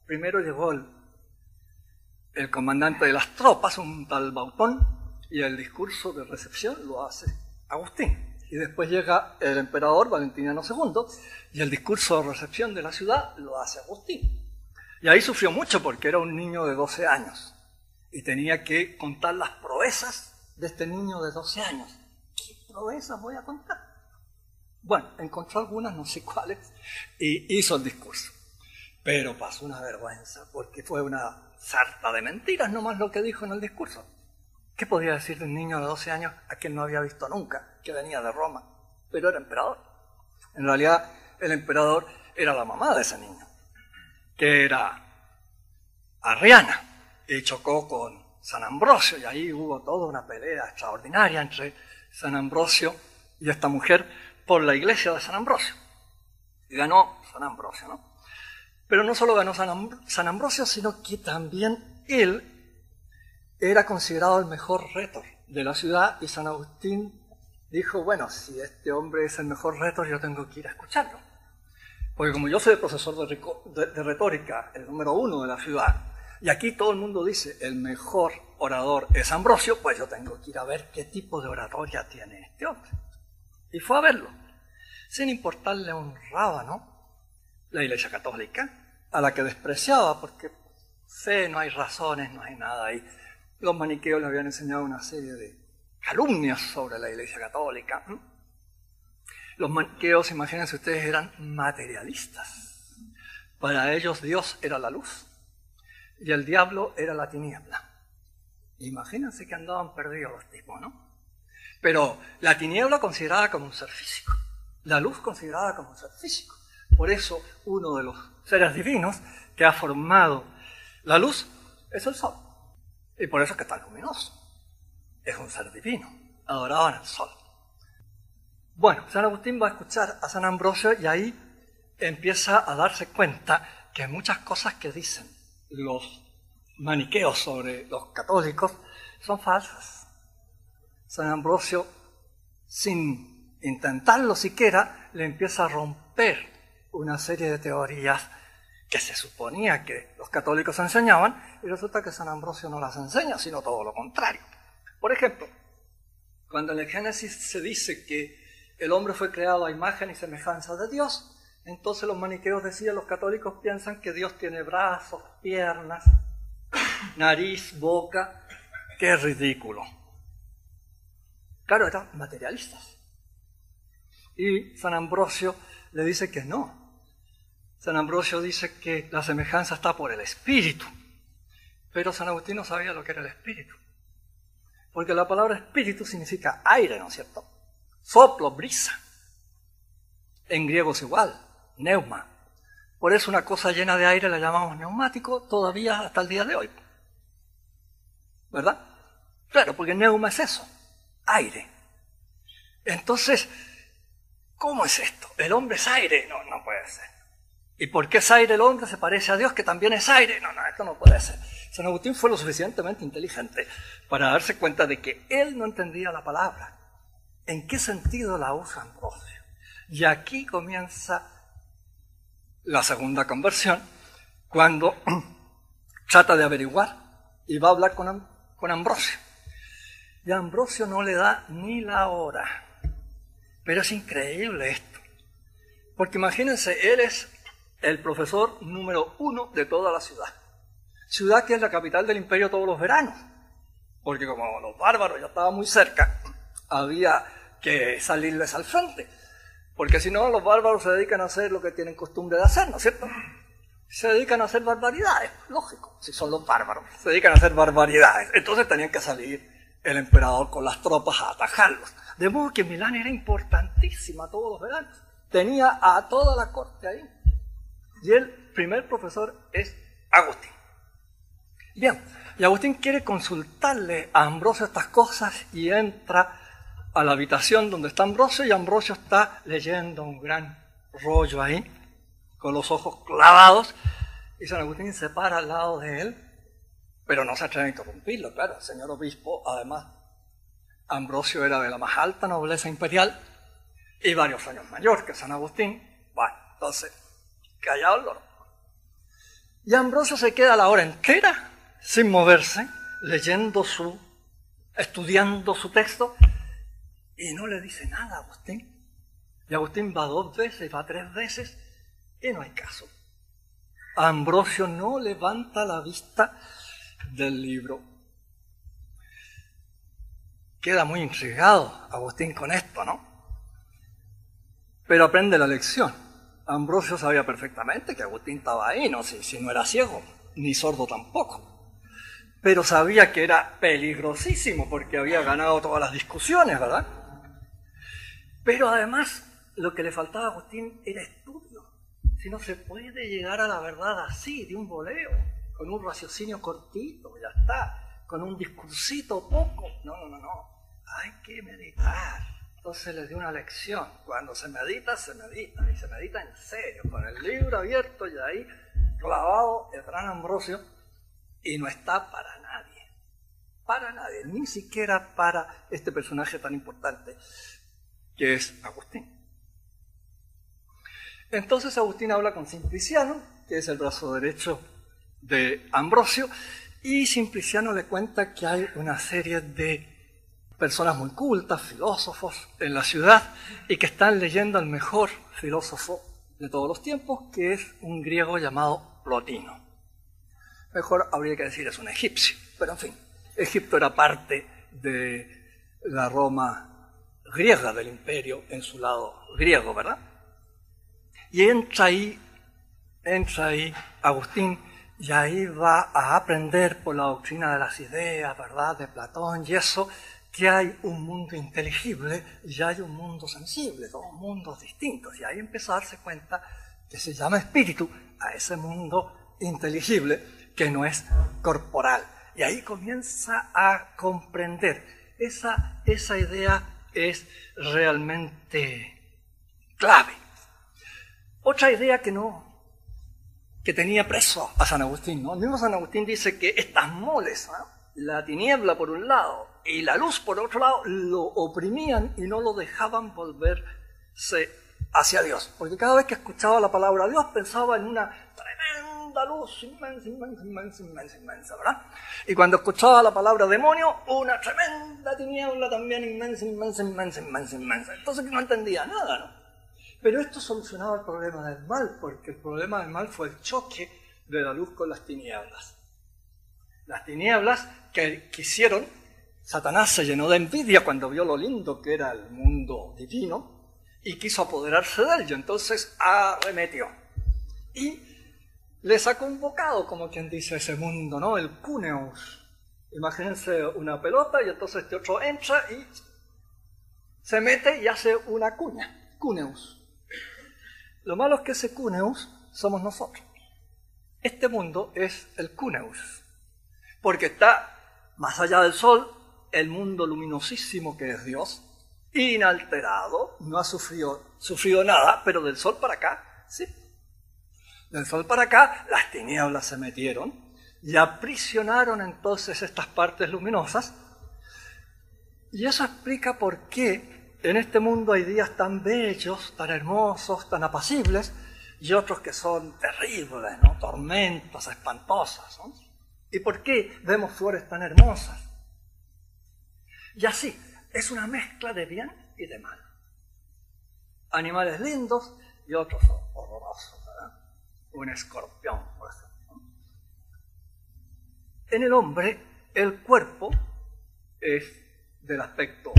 primero llegó el comandante de las tropas, un tal Bautón, y el discurso de recepción lo hace Agustín. Y después llega el emperador Valentiniano II, y el discurso de recepción de la ciudad lo hace Agustín. Y ahí sufrió mucho porque era un niño de 12 años, y tenía que contar las proezas de este niño de 12 años. ¿Qué proezas voy a contar? Bueno, encontró algunas, no sé cuáles, y hizo el discurso. Pero pasó una vergüenza, porque fue una sarta de mentiras nomás lo que dijo en el discurso. ¿Qué podía decir de un niño de 12 años a quien no había visto nunca, que venía de Roma, pero era emperador? En realidad, el emperador era la mamá de ese niño, que era arriana, y chocó con San Ambrosio, y ahí hubo toda una pelea extraordinaria entre San Ambrosio y esta mujer por la iglesia de San Ambrosio. Y ganó San Ambrosio, ¿no? Pero no solo ganó San Ambrosio, sino que también él era considerado el mejor rétor de la ciudad, y San Agustín dijo, bueno, si este hombre es el mejor rétor, yo tengo que ir a escucharlo. Porque como yo soy el profesor de retórica, el número 1 de la ciudad, y aquí todo el mundo dice, el mejor orador es Ambrosio, pues yo tengo que ir a ver qué tipo de oratoria tiene este hombre. Y fue a verlo, sin importarle un rábano la Iglesia Católica, a la que despreciaba, porque fe, no hay razones, no hay nada ahí. Los maniqueos le habían enseñado una serie de calumnias sobre la Iglesia Católica. Los maniqueos, imagínense ustedes, eran materialistas. Para ellos Dios era la luz y el diablo era la tiniebla. Imagínense que andaban perdidos los tipos, ¿no? Pero la tiniebla considerada como un ser físico, la luz considerada como un ser físico. Por eso uno de los seres divinos que ha formado la luz es el sol. Y por eso es que está luminoso. Es un ser divino, adorado en el sol. Bueno, San Agustín va a escuchar a San Ambrosio y ahí empieza a darse cuenta que muchas cosas que dicen los maniqueos sobre los católicos son falsas. San Ambrosio, sin intentarlo siquiera, le empieza a romper una serie de teorías que se suponía que los católicos enseñaban, y resulta que San Ambrosio no las enseña, sino todo lo contrario. Por ejemplo, cuando en el Génesis se dice que el hombre fue creado a imagen y semejanza de Dios, entonces los maniqueos decían, los católicos piensan que Dios tiene brazos, piernas, nariz, boca. ¡Qué ridículo! Claro, eran materialistas. Y San Ambrosio le dice que no. San Ambrosio dice que la semejanza está por el espíritu. Pero San Agustín no sabía lo que era el espíritu. Porque la palabra espíritu significa aire, ¿no es cierto? Soplo, brisa. En griego es igual, neuma. Por eso una cosa llena de aire la llamamos neumático todavía hasta el día de hoy. ¿Verdad? Claro, porque neuma es eso, aire. Entonces, ¿cómo es esto? ¿El hombre es aire? No, no puede ser. ¿Y por qué es aire el hombre? ¿Se parece a Dios que también es aire? No, no, esto no puede ser. San Agustín fue lo suficientemente inteligente para darse cuenta de que él no entendía la palabra. ¿En qué sentido la usa Ambrosio? Y aquí comienza la segunda conversión, cuando trata de averiguar y va a hablar con Ambrosio. Y a Ambrosio no le da ni la hora. Pero es increíble esto. Porque imagínense, él es el profesor número 1 de toda la ciudad. Ciudad que es la capital del imperio todos los veranos. Porque como los bárbaros ya estaban muy cerca, había que salirles al frente. Porque si no, los bárbaros se dedican a hacer lo que tienen costumbre de hacer, ¿no es cierto? Se dedican a hacer barbaridades, lógico. Si son los bárbaros, se dedican a hacer barbaridades. Entonces tenían que salir el emperador con las tropas a atajarlos. De modo que Milán era importantísima todos los veranos. Tenía a toda la corte ahí. Y el primer profesor es Agustín. Bien, y Agustín quiere consultarle a Ambrosio estas cosas y entra a la habitación donde está Ambrosio, y Ambrosio está leyendo un gran rollo ahí, con los ojos clavados, y San Agustín se para al lado de él, pero no se atreve a interrumpirlo, claro, el señor obispo, además, Ambrosio era de la más alta nobleza imperial, y varios años mayor que San Agustín. Bueno, entonces, callado el loro. Y Ambrosio se queda la hora entera, sin moverse, estudiando su texto, y no le dice nada a Agustín. Y Agustín va 2 veces, va 3 veces, y no hay caso. Ambrosio no levanta la vista del libro. Queda muy intrigado Agustín con esto, ¿no? Pero aprende la lección. Ambrosio sabía perfectamente que Agustín estaba ahí, ¿no? Si no era ciego, ni sordo tampoco. Pero sabía que era peligrosísimo porque había ganado todas las discusiones, ¿verdad? Pero además lo que le faltaba a Agustín era estudio. Si no se puede llegar a la verdad así, de un voleo, con un raciocinio cortito, ya está, con un discursito poco. No. Hay que meditar. Entonces les di una lección. Cuando se medita, y se medita en serio, con el libro abierto y ahí clavado el gran Ambrosio, y no está para nadie, ni siquiera para este personaje tan importante que es Agustín. Entonces Agustín habla con Simpliciano, que es el brazo derecho de Ambrosio, y Simpliciano le cuenta que hay una serie de personas muy cultas, filósofos en la ciudad, y que están leyendo al mejor filósofo de todos los tiempos, que es un griego llamado Plotino. Mejor habría que decir es un egipcio, pero en fin, Egipto era parte de la Roma griega del imperio en su lado griego, ¿verdad? Y entra ahí Agustín, y ahí va a aprender por la doctrina de las ideas, ¿verdad?, de Platón y eso, que hay un mundo inteligible y hay un mundo sensible, dos mundos distintos. Y ahí empieza a darse cuenta que se llama espíritu a ese mundo inteligible que no es corporal. Y ahí comienza a comprender. Esa idea es realmente clave. Otra idea que tenía preso a San Agustín, ¿no? El mismo San Agustín dice que estas moles, ¿no?, la tiniebla por un lado y la luz por otro lado, lo oprimían y no lo dejaban volverse hacia Dios. Porque cada vez que escuchaba la palabra Dios pensaba en una tremenda luz, inmensa, ¿verdad? Y cuando escuchaba la palabra demonio, una tremenda tiniebla también inmensa. Entonces no entendía nada, ¿no? Pero esto solucionaba el problema del mal, porque el problema del mal fue el choque de la luz con las tinieblas. Las tinieblas que quisieron, Satanás se llenó de envidia cuando vio lo lindo que era el mundo divino y quiso apoderarse de él, y entonces arremetió. Y les ha convocado, como quien dice, ese mundo, ¿no? El cuneus. Imagínense una pelota y entonces este otro entra y se mete y hace una cuña, cuneus. Lo malo es que ese cuneus somos nosotros. Este mundo es el cuneus, porque está más allá del sol, el mundo luminosísimo que es Dios, inalterado, no ha sufrido nada, pero del sol para acá, sí. Del sol para acá, las tinieblas se metieron y aprisionaron entonces estas partes luminosas, y eso explica por qué en este mundo hay días tan bellos, tan hermosos, tan apacibles, y otros que son terribles, ¿no? Tormentas espantosas, ¿no? ¿Y por qué vemos flores tan hermosas? Y así, es una mezcla de bien y de mal. Animales lindos y otros horrorosos, ¿verdad? Un escorpión, por ejemplo. En el hombre, el cuerpo es del aspecto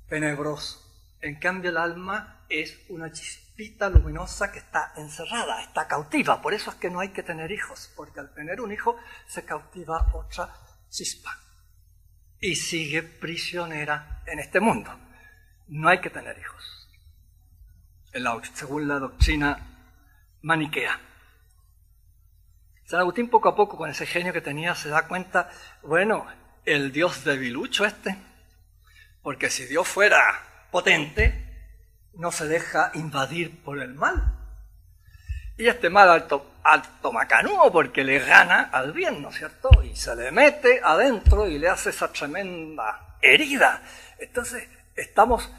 tenebroso. En cambio, el alma es una chispita luminosa que está encerrada, está cautiva. Por eso es que no hay que tener hijos, porque al tener un hijo se cautiva otra chispa y sigue prisionera en este mundo. No hay que tener hijos, según la doctrina maniquea. San Agustín poco a poco, con ese genio que tenía, se da cuenta, bueno, el Dios debilucho porque si Dios fuera potente, no se deja invadir por el mal. Y este mal alto macanudo, porque le gana al bien, ¿no es cierto? Y se le mete adentro y le hace esa tremenda herida. Entonces, estamos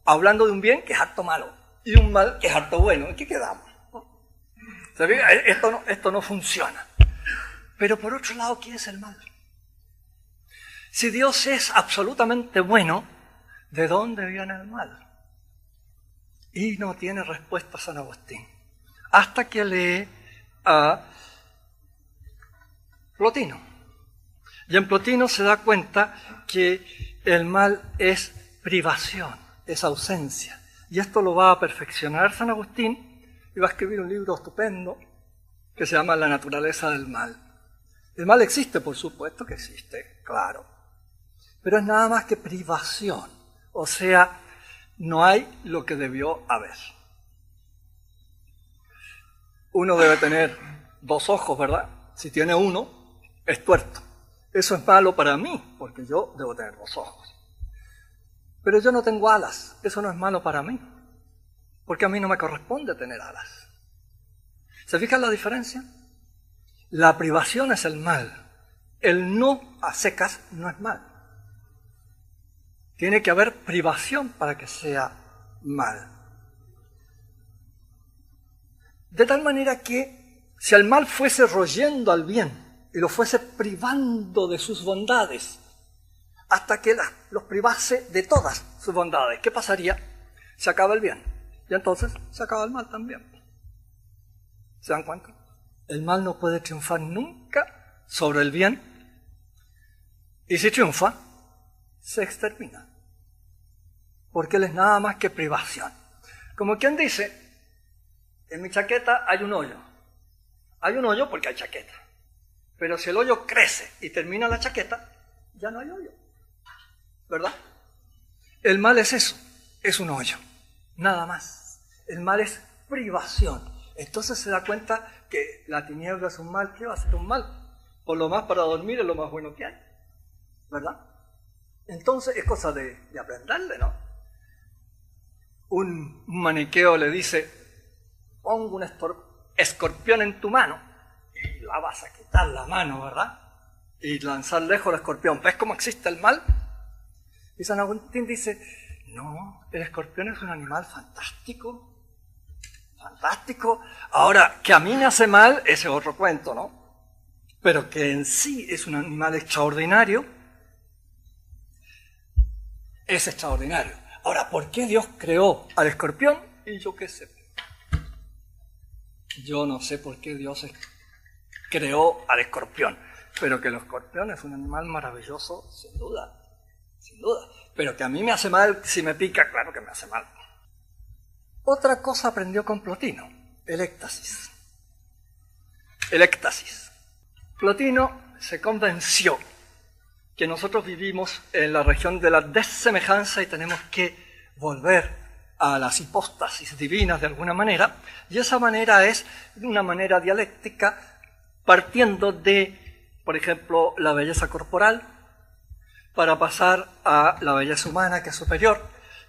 hablando de un bien que es harto malo y un mal que es harto bueno. ¿En qué quedamos? Esto no funciona. Pero por otro lado, ¿qué es el mal? Si Dios es absolutamente bueno, ¿de dónde viene el mal? Y no tiene respuesta San Agustín, hasta que lee a Plotino. Y en Plotino se da cuenta que el mal es privación, es ausencia. Y esto lo va a perfeccionar San Agustín y va a escribir un libro estupendo que se llama La naturaleza del mal. El mal existe, por supuesto que existe, claro, pero es nada más que privación. O sea, no hay lo que debió haber. Uno debe tener 2 ojos, ¿verdad? Si tiene uno, es tuerto. Eso es malo para mí, porque yo debo tener 2 ojos. Pero yo no tengo alas, eso no es malo para mí, porque a mí no me corresponde tener alas. ¿Se fijan la diferencia? La privación es el mal. El no a secas no es mal. Tiene que haber privación para que sea mal. De tal manera que si el mal fuese royendo al bien y lo fuese privando de sus bondades, hasta que los privase de todas sus bondades, ¿qué pasaría? Se acaba el bien y entonces se acaba el mal también. ¿Se dan cuenta? El mal no puede triunfar nunca sobre el bien, y si triunfa, se extermina, porque él es nada más que privación. Como quien dice, en mi chaqueta hay un hoyo. Hay un hoyo porque hay chaqueta. Pero si el hoyo crece y termina la chaqueta, ya no hay hoyo. ¿Verdad? El mal es eso, es un hoyo, nada más. El mal es privación. Entonces se da cuenta que la tiniebla es un mal. ¿Qué va a ser un mal? Por lo más para dormir es lo más bueno que hay. ¿Verdad? Entonces es cosa de aprenderle, ¿no? Un maniqueo le dice, pongo un escorpión en tu mano y la vas a quitar la mano, ¿verdad? Y lanzar lejos el escorpión. ¿Ves cómo existe el mal? Y San Agustín dice, no, el escorpión es un animal fantástico. Fantástico. Ahora, que a mí me hace mal, ese es otro cuento, ¿no? Pero que en sí es un animal extraordinario, es extraordinario. Ahora, ¿por qué Dios creó al escorpión? Y yo qué sé. Yo no sé por qué Dios creó al escorpión, pero que el escorpión es un animal maravilloso, sin duda, sin duda. Pero que a mí me hace mal, si me pica, claro que me hace mal. Otra cosa aprendió con Plotino, el éxtasis. El éxtasis. Plotino se convenció que nosotros vivimos en la región de la desemejanza y tenemos que volver a las hipóstasis divinas de alguna manera, y esa manera es una manera dialéctica partiendo de, por ejemplo, la belleza corporal, para pasar a la belleza humana, que es superior,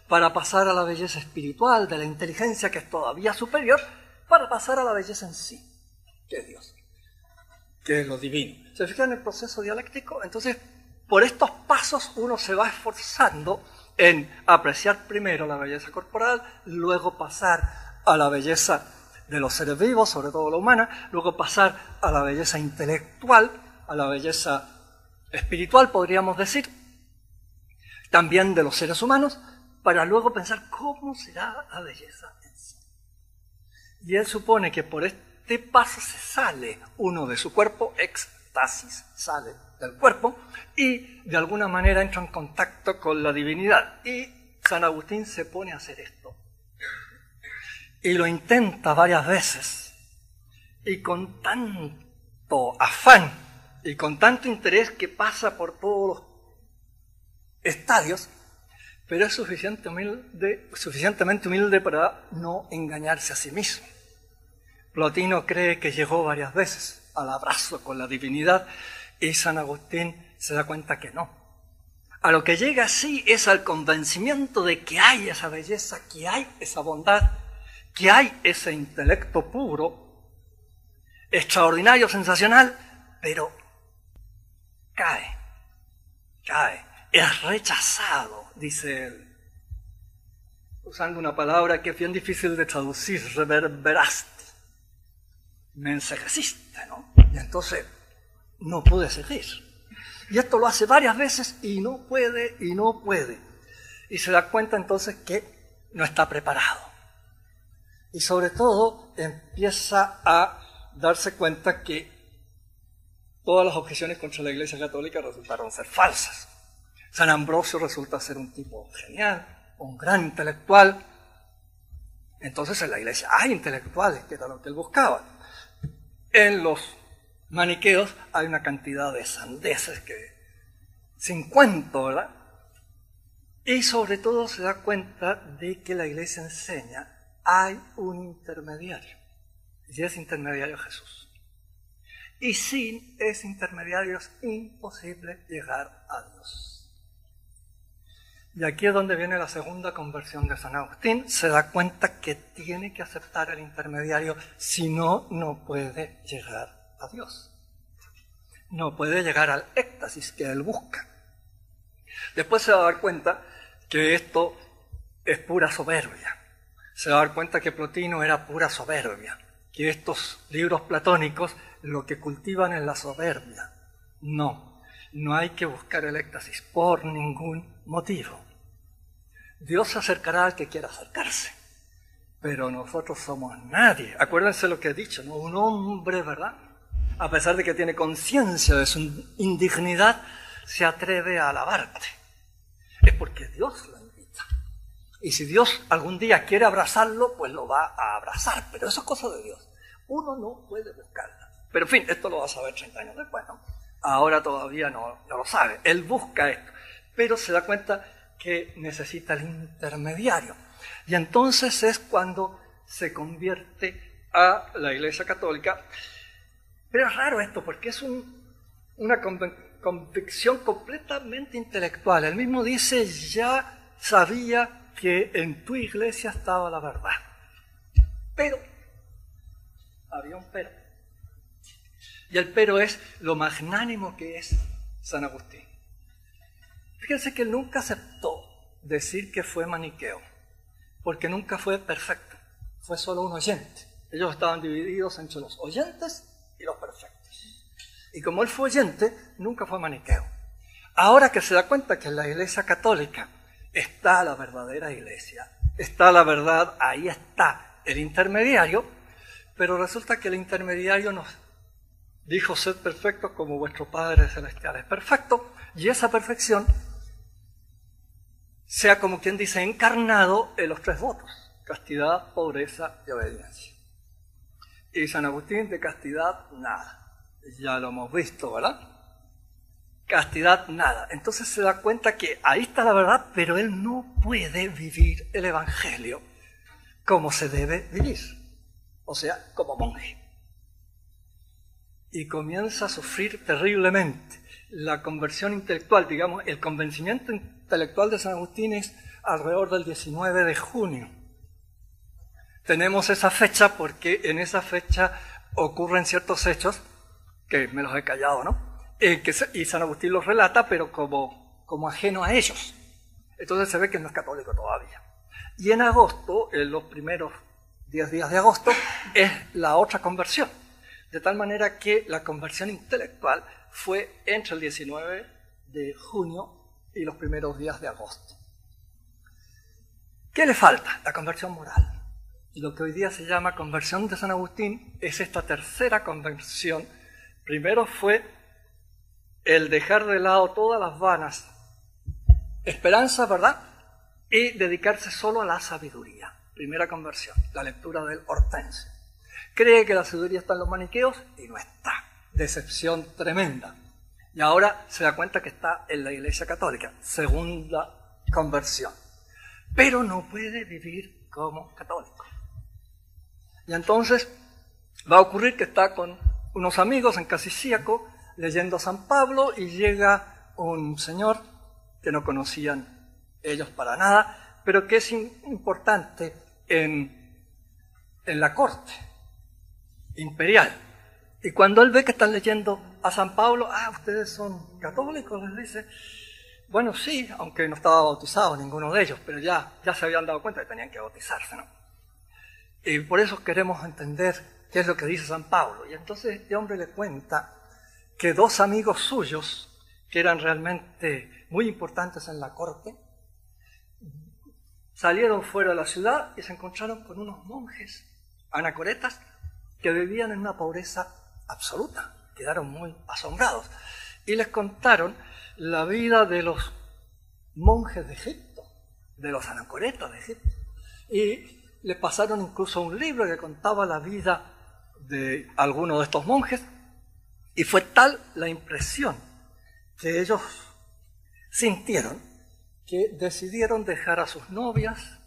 para pasar a la belleza espiritual, de la inteligencia, que es todavía superior, para pasar a la belleza en sí, que es Dios, que es lo divino. ¿Se fijan en el proceso dialéctico? Entonces, por estos pasos uno se va esforzando en apreciar primero la belleza corporal, luego pasar a la belleza de los seres vivos, sobre todo la humana, luego pasar a la belleza intelectual, a la belleza espiritual, podríamos decir, también de los seres humanos, para luego pensar cómo será la belleza en sí. Y él supone que por este paso se sale uno de su cuerpo, éxtasis, sale del cuerpo, y de alguna manera entra en contacto con la divinidad. Y San Agustín se pone a hacer esto. Y lo intenta varias veces. Y con tanto afán y con tanto interés que pasa por todos los estadios, pero es suficientemente humilde para no engañarse a sí mismo. Plotino cree que llegó varias veces al abrazo con la divinidad y San Agustín se da cuenta que no. A lo que llega sí es al convencimiento de que hay esa belleza, que hay esa bondad, que hay ese intelecto puro, extraordinario, sensacional, pero cae, es rechazado, dice él, usando una palabra que es bien difícil de traducir, reverberaste. Me ensegueciste, ¿no? Y entonces no pude seguir. Y esto lo hace varias veces y no puede. Y se da cuenta entonces que no está preparado. Y sobre todo empieza a darse cuenta que todas las objeciones contra la Iglesia Católica resultaron ser falsas. San Ambrosio resulta ser un tipo genial, un gran intelectual. Entonces en la Iglesia hay intelectuales, que era lo que él buscaba. En los maniqueos hay una cantidad de sandeces que, sin cuento, ¿verdad? Y sobre todo se da cuenta de que la Iglesia enseña hay un intermediario, y ese intermediario es Jesús. Y sin ese intermediario es imposible llegar a Dios. Y aquí es donde viene la segunda conversión de San Agustín. Se da cuenta que tiene que aceptar el intermediario, si no, no puede llegar a Dios. No puede llegar al éxtasis que él busca. Después se va a dar cuenta que esto es pura soberbia. Se va a dar cuenta que Plotino era pura soberbia, que estos libros platónicos lo que cultivan es la soberbia. No hay que buscar el éxtasis por ningún motivo. Dios se acercará al que quiera acercarse, pero nosotros somos nadie. Acuérdense lo que he dicho, ¿no? Un hombre, ¿verdad? A pesar de que tiene conciencia de su indignidad, se atreve a alabarte. Es porque Dios lo invita. Y si Dios algún día quiere abrazarlo, pues lo va a abrazar. Pero eso es cosa de Dios. Uno no puede buscarla. Pero en fin, esto lo va a saber 30 años después, ¿no? Ahora todavía no lo sabe. Él busca esto. Pero se da cuenta que necesita el intermediario. Y entonces es cuando se convierte a la Iglesia Católica. Pero es raro esto, porque es una convicción completamente intelectual. Él mismo dice, ya sabía que en tu iglesia estaba la verdad. Pero, había un pero. Y el pero es lo magnánimo que es San Agustín. Fíjense que él nunca aceptó decir que fue maniqueo, porque nunca fue perfecto. Fue solo un oyente. Ellos estaban divididos entre los oyentes y los perfectos. Y como él fue oyente, nunca fue maniqueo. Ahora que se da cuenta que en la Iglesia Católica está la verdadera Iglesia, está la verdad, ahí está el intermediario, pero resulta que el intermediario nos dijo, sed perfectos como vuestro Padre Celestial es perfecto, y esa perfección sea, como quien dice, encarnado en los tres votos: castidad, pobreza y obediencia. Y San Agustín de castidad, nada. Ya lo hemos visto, ¿verdad? Castidad, nada. Entonces se da cuenta que ahí está la verdad, pero él no puede vivir el Evangelio como se debe vivir. O sea, como monje. Y comienza a sufrir terriblemente. La conversión intelectual, digamos, el convencimiento intelectual de San Agustín es alrededor del 19 de junio. Tenemos esa fecha porque en esa fecha ocurren ciertos hechos que me los he callado, ¿no? Y San Agustín los relata, pero como ajeno a ellos. Entonces se ve que no es católico todavía. Y en agosto, en los primeros 10 días de agosto, es la otra conversión. De tal manera que la conversión intelectual fue entre el 19 de junio y los primeros días de agosto. ¿Qué le falta? La conversión moral. Y lo que hoy día se llama conversión de San Agustín es esta tercera conversión. Primero fue el dejar de lado todas las vanas esperanzas, ¿verdad? Y dedicarse solo a la sabiduría. Primera conversión, la lectura del Hortense. Cree que la sabiduría está en los maniqueos y no está. Decepción tremenda. Y ahora se da cuenta que está en la Iglesia Católica. Segunda conversión. Pero no puede vivir como católico. Y entonces va a ocurrir que está con unos amigos en Casicíaco leyendo a San Pablo y llega un señor que no conocían ellos para nada, pero que es importante en la corte imperial. Y cuando él ve que están leyendo a San Pablo, ustedes son católicos, les dice. Bueno, sí, aunque no estaba bautizado ninguno de ellos, pero ya se habían dado cuenta que tenían que bautizarse, ¿no? Y por eso queremos entender qué es lo que dice San Pablo. Y entonces este hombre le cuenta que dos amigos suyos, que eran realmente muy importantes en la corte, salieron fuera de la ciudad y se encontraron con unos monjes anacoretas que vivían en una pobreza absoluta. Quedaron muy asombrados. Y les contaron la vida de los monjes de Egipto, de los anacoretas de Egipto. Y les pasaron incluso un libro que contaba la vida de algunos de estos monjes. Y fue tal la impresión que ellos sintieron que decidieron dejar a sus novias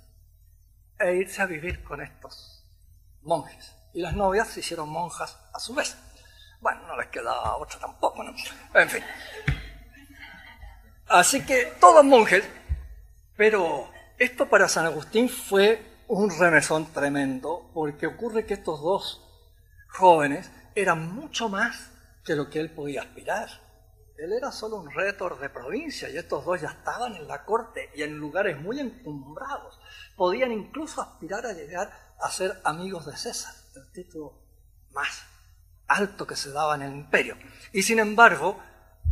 e irse a vivir con estos monjes. Y las novias se hicieron monjas a su vez. Bueno, no les quedaba otra tampoco, ¿no? En fin. Así que todos monjes, pero esto para San Agustín fue un remesón tremendo, porque ocurre que estos dos jóvenes eran mucho más que lo que él podía aspirar. Él era solo un rétor de provincia y estos dos ya estaban en la corte y en lugares muy encumbrados. Podían incluso aspirar a llegar a ser amigos de César, el título más alto que se daba en el imperio. Y sin embargo,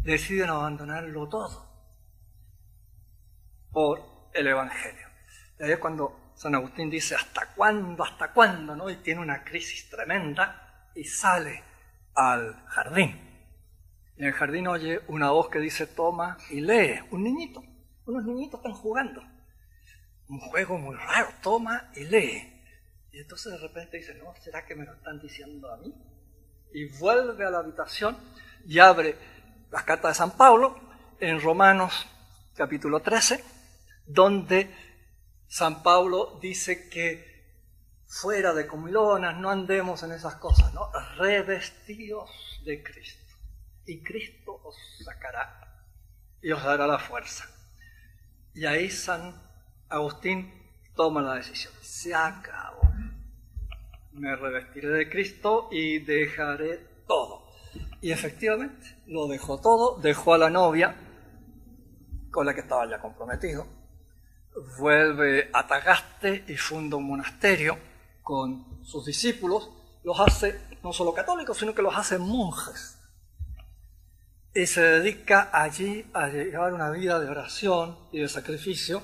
deciden abandonarlo todo por el Evangelio. Y ahí es cuando San Agustín dice, ¿hasta cuándo? ¿No? Y tiene una crisis tremenda y sale al jardín. Y en el jardín oye una voz que dice, toma y lee. Un niñito, unos niñitos están jugando. Un juego muy raro, toma y lee. Y entonces de repente dice, no, ¿será que me lo están diciendo a mí? Y vuelve a la habitación y abre las cartas de San Pablo en Romanos capítulo 13, donde San Pablo dice que fuera de comilonas no andemos en esas cosas, ¿no? Revestidos de Cristo. Y Cristo os sacará y os dará la fuerza. Y ahí San Agustín toma la decisión. Se acabó. Me revestiré de Cristo y dejaré todo. Y efectivamente lo dejó todo, dejó a la novia con la que estaba ya comprometido, vuelve a Tagaste y funda un monasterio con sus discípulos, los hace no solo católicos, sino que los hace monjes. Y se dedica allí a llevar una vida de oración y de sacrificio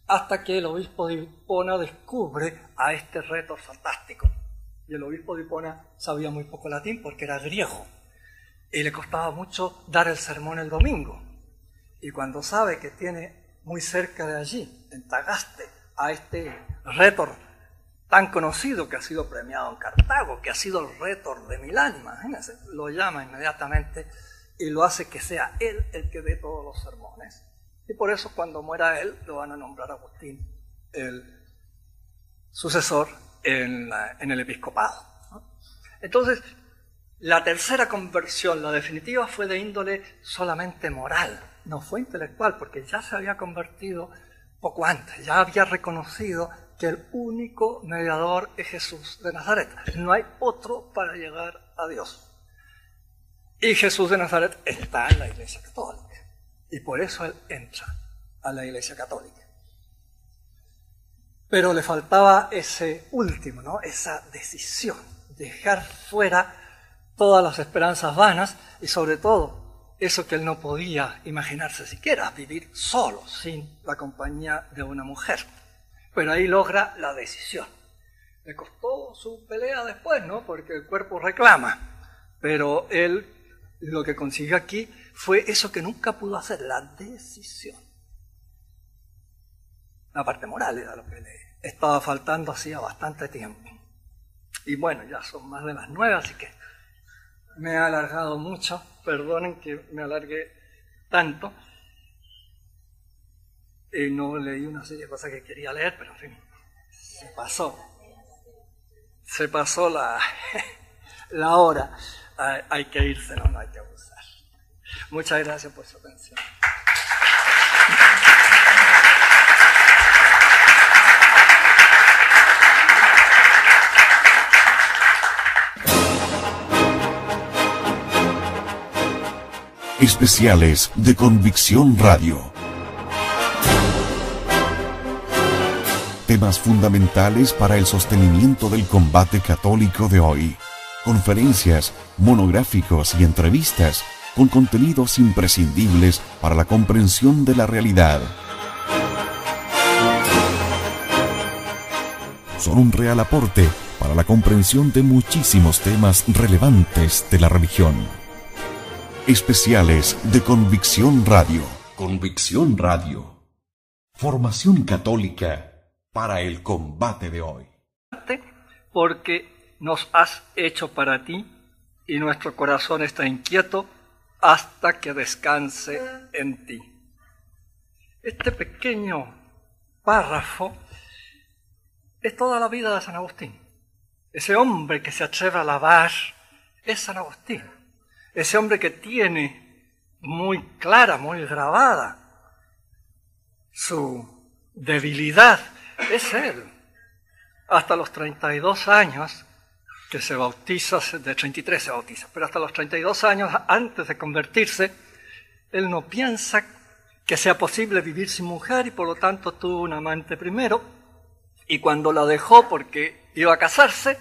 hasta que el obispo de Hipona descubre a este rétor fantástico. Y el obispo de Hipona sabía muy poco latín porque era griego y le costaba mucho dar el sermón el domingo. Y cuando sabe que tiene muy cerca de allí, en Tagaste, a este rétor tan conocido que ha sido premiado en Cartago, que ha sido el rétor de Milán, imagínense, lo llama inmediatamente y lo hace que sea él el que dé todos los sermones. Y por eso cuando muera él, lo van a nombrar Agustín el sucesor en el episcopado, ¿no? Entonces, la tercera conversión, la definitiva, fue de índole solamente moral, no fue intelectual, porque ya se había convertido poco antes, ya había reconocido que el único mediador es Jesús de Nazaret. No hay otro para llegar a Dios. Y Jesús de Nazaret está en la Iglesia Católica. Y por eso él entra a la Iglesia Católica. Pero le faltaba ese último, ¿no? Esa decisión, dejar fuera todas las esperanzas vanas y sobre todo eso que él no podía imaginarse siquiera, vivir solo, sin la compañía de una mujer. Pero ahí logra la decisión. Le costó su pelea después, ¿no? Porque el cuerpo reclama. Pero él lo que consiguió aquí fue eso que nunca pudo hacer, la decisión. La parte moral era lo que le estaba faltando hacía bastante tiempo. Y bueno, ya son más de las 9, así que me he alargado mucho. Perdonen que me alargué tanto. No leí una serie de cosas que quería leer, pero en fin, se pasó. Se pasó la hora. Hay que irse, no hay que abusar. Muchas gracias por su atención. Especiales de Convicción Radio. Temas fundamentales para el sostenimiento del combate católico de hoy. Conferencias, monográficos y entrevistas con contenidos imprescindibles para la comprensión de la realidad. Son un real aporte para la comprensión de muchísimos temas relevantes de la religión. Especiales de Convicción Radio. Convicción Radio. Formación católica para el combate de hoy. Porque nos has hecho para ti y nuestro corazón está inquieto hasta que descanse en ti. Este pequeño párrafo es toda la vida de San Agustín. Ese hombre que se atreve a alabar es San Agustín. Ese hombre que tiene muy clara, muy grabada su debilidad es él. Hasta los 32 años que se bautiza, de 33 se bautiza, pero hasta los 32 años antes de convertirse, él no piensa que sea posible vivir sin mujer y por lo tanto tuvo un amante primero, y cuando la dejó porque iba a casarse,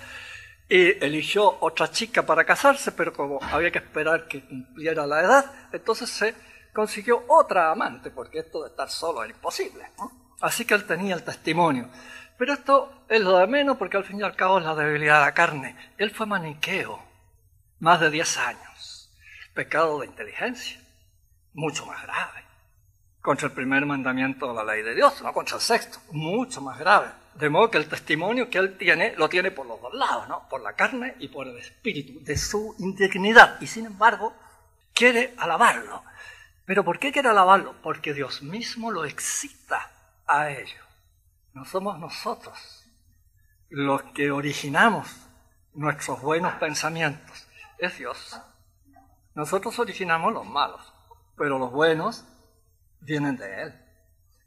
eligió otra chica para casarse, pero como había que esperar que cumpliera la edad, entonces se consiguió otra amante, porque esto de estar solo era imposible, ¿no? Así que él tenía el testimonio. Pero esto es lo de menos, porque al fin y al cabo es la debilidad de la carne. Él fue maniqueo, más de 10 años. Pecado de inteligencia, mucho más grave. Contra el primer mandamiento de la ley de Dios, no contra el sexto, mucho más grave. De modo que el testimonio que él tiene, lo tiene por los dos lados, ¿no? Por la carne y por el espíritu, de su indignidad. Y sin embargo, quiere alabarlo. ¿Pero por qué quiere alabarlo? Porque Dios mismo lo excita a ello. No somos nosotros los que originamos nuestros buenos pensamientos, es Dios. Nosotros originamos los malos, pero los buenos vienen de Él.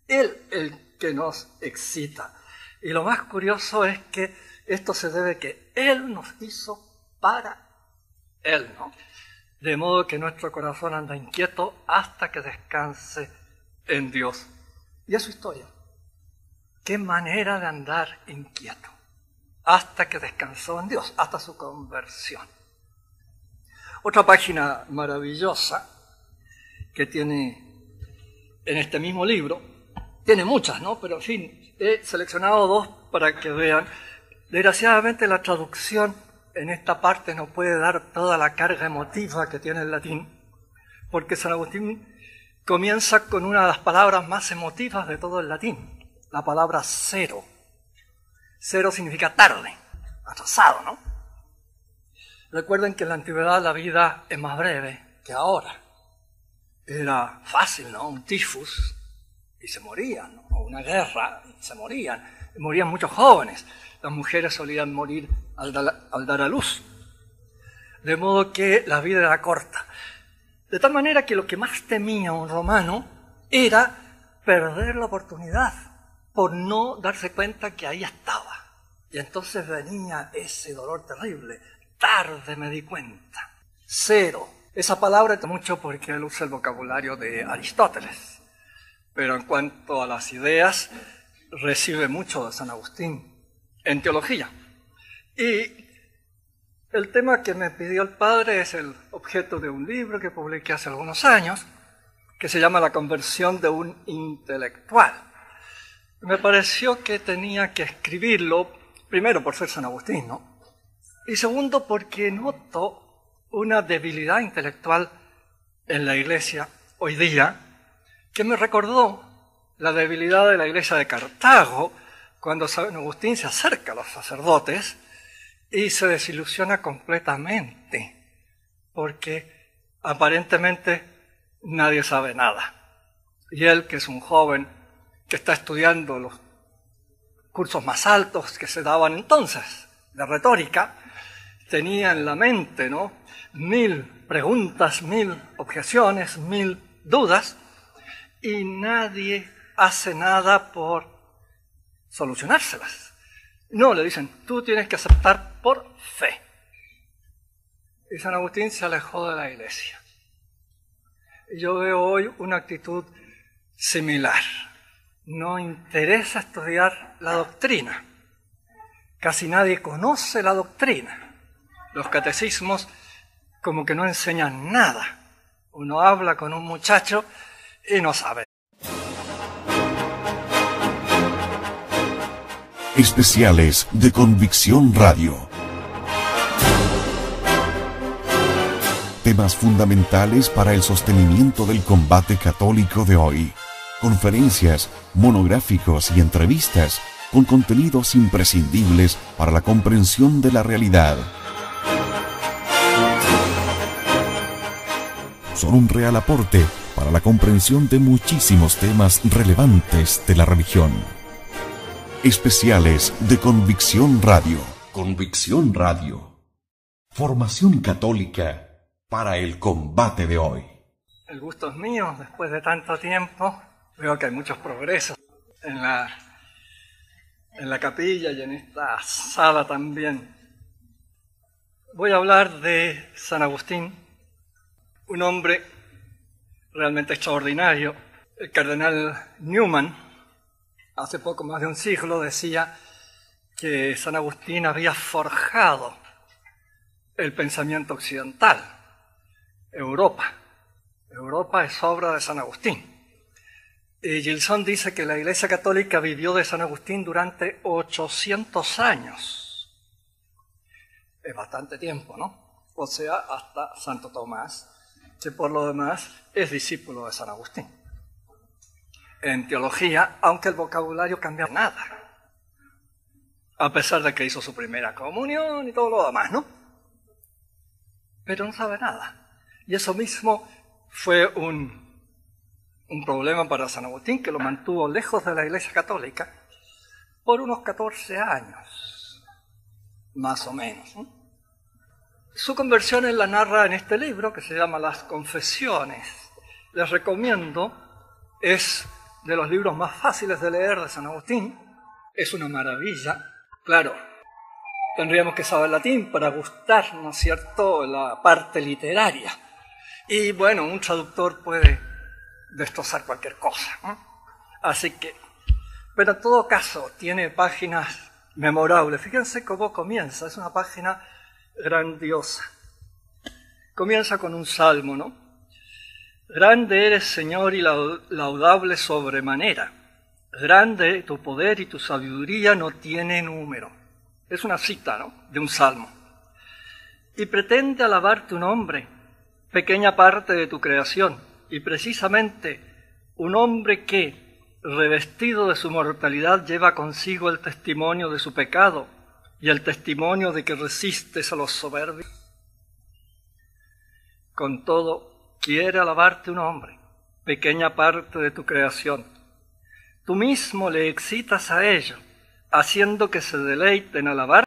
Él el que nos excita. Y lo más curioso es que esto se debe a que Él nos hizo para Él, ¿no? De modo que nuestro corazón anda inquieto hasta que descanse en Dios. Y es su historia. Qué manera de andar inquieto, hasta que descansó en Dios, hasta su conversión. Otra página maravillosa que tiene en este mismo libro, tiene muchas, ¿no? Pero en fin, he seleccionado dos para que vean. Desgraciadamente la traducción en esta parte no puede dar toda la carga emotiva que tiene el latín, porque San Agustín comienza con una de las palabras más emotivas de todo el latín. La palabra cero. Cero significa tarde, atrasado, ¿no? Recuerden que en la antigüedad la vida es más breve que ahora. Era fácil, ¿no? Un tifus y se morían, ¿no? O una guerra y se morían. Y morían muchos jóvenes. Las mujeres solían morir al dar a luz. De modo que la vida era corta. De tal manera que lo que más temía un romano era perder la oportunidad, por no darse cuenta que ahí estaba. Y entonces venía ese dolor terrible. Tarde me di cuenta. Cero. Esa palabra es mucho porque él usa el vocabulario de Aristóteles. Pero en cuanto a las ideas, recibe mucho de San Agustín en teología. Y el tema que me pidió el padre es el objeto de un libro que publiqué hace algunos años, que se llama La conversión de un intelectual. Me pareció que tenía que escribirlo, primero por ser San Agustín, ¿no? Y segundo porque noto una debilidad intelectual en la iglesia hoy día, que me recordó la debilidad de la iglesia de Cartago, cuando San Agustín se acerca a los sacerdotes y se desilusiona completamente, porque aparentemente nadie sabe nada. Y él, que es un joven que está estudiando los cursos más altos que se daban entonces, de retórica, tenía en la mente, ¿no?, 1000 preguntas, 1000 objeciones, 1000 dudas, y nadie hace nada por solucionárselas. No, le dicen, tú tienes que aceptar por fe. Y San Agustín se alejó de la iglesia. Y yo veo hoy una actitud similar. No interesa estudiar la doctrina. Casi nadie conoce la doctrina. Los catecismos como que no enseñan nada. Uno habla con un muchacho y no sabe. Especiales de Convicción Radio. Temas fundamentales para el sostenimiento del combate católico de hoy. Conferencias, monográficos y entrevistas con contenidos imprescindibles para la comprensión de la realidad. Son un real aporte para la comprensión de muchísimos temas relevantes de la religión. Especiales de Convicción Radio. Convicción Radio. Formación católica para el combate de hoy. El gusto es mío, después de tanto tiempo. Veo que hay muchos progresos en la capilla y en esta sala también. Voy a hablar de San Agustín, un hombre realmente extraordinario. El cardenal Newman, hace poco más de un siglo, decía que San Agustín había forjado el pensamiento occidental. Europa es obra de San Agustín. Y Gilson dice que la Iglesia Católica vivió de San Agustín durante 800 años. Es bastante tiempo, ¿no? O sea, hasta Santo Tomás, que por lo demás es discípulo de San Agustín. En teología, aunque el vocabulario cambia nada, a pesar de que hizo su primera comunión y todo lo demás, ¿no? Pero no sabe nada. Y eso mismo fue un problema para San Agustín, que lo mantuvo lejos de la Iglesia Católica por unos 14 años, más o menos, ¿no? Su conversión él la narra en este libro que se llama Las Confesiones. Les recomiendo, es de los libros más fáciles de leer de San Agustín, es una maravilla. Claro, tendríamos que saber latín para gustar, ¿no es cierto?, la parte literaria. Y bueno, un traductor puede destrozar cualquier cosa, ¿no? Así que, pero en todo caso, tiene páginas memorables. Fíjense cómo comienza, es una página grandiosa. Comienza con un salmo, ¿no? Grande eres, Señor, y laudable sobremanera. Grande tu poder y tu sabiduría no tiene número. Es una cita, ¿no?, de un salmo. Y pretende alabarte un hombre, pequeña parte de tu creación, y precisamente un hombre que, revestido de su mortalidad, lleva consigo el testimonio de su pecado y el testimonio de que resistes a los soberbios. Con todo, quiere alabarte un hombre, pequeña parte de tu creación. Tú mismo le excitas a ello, haciendo que se deleite en alabar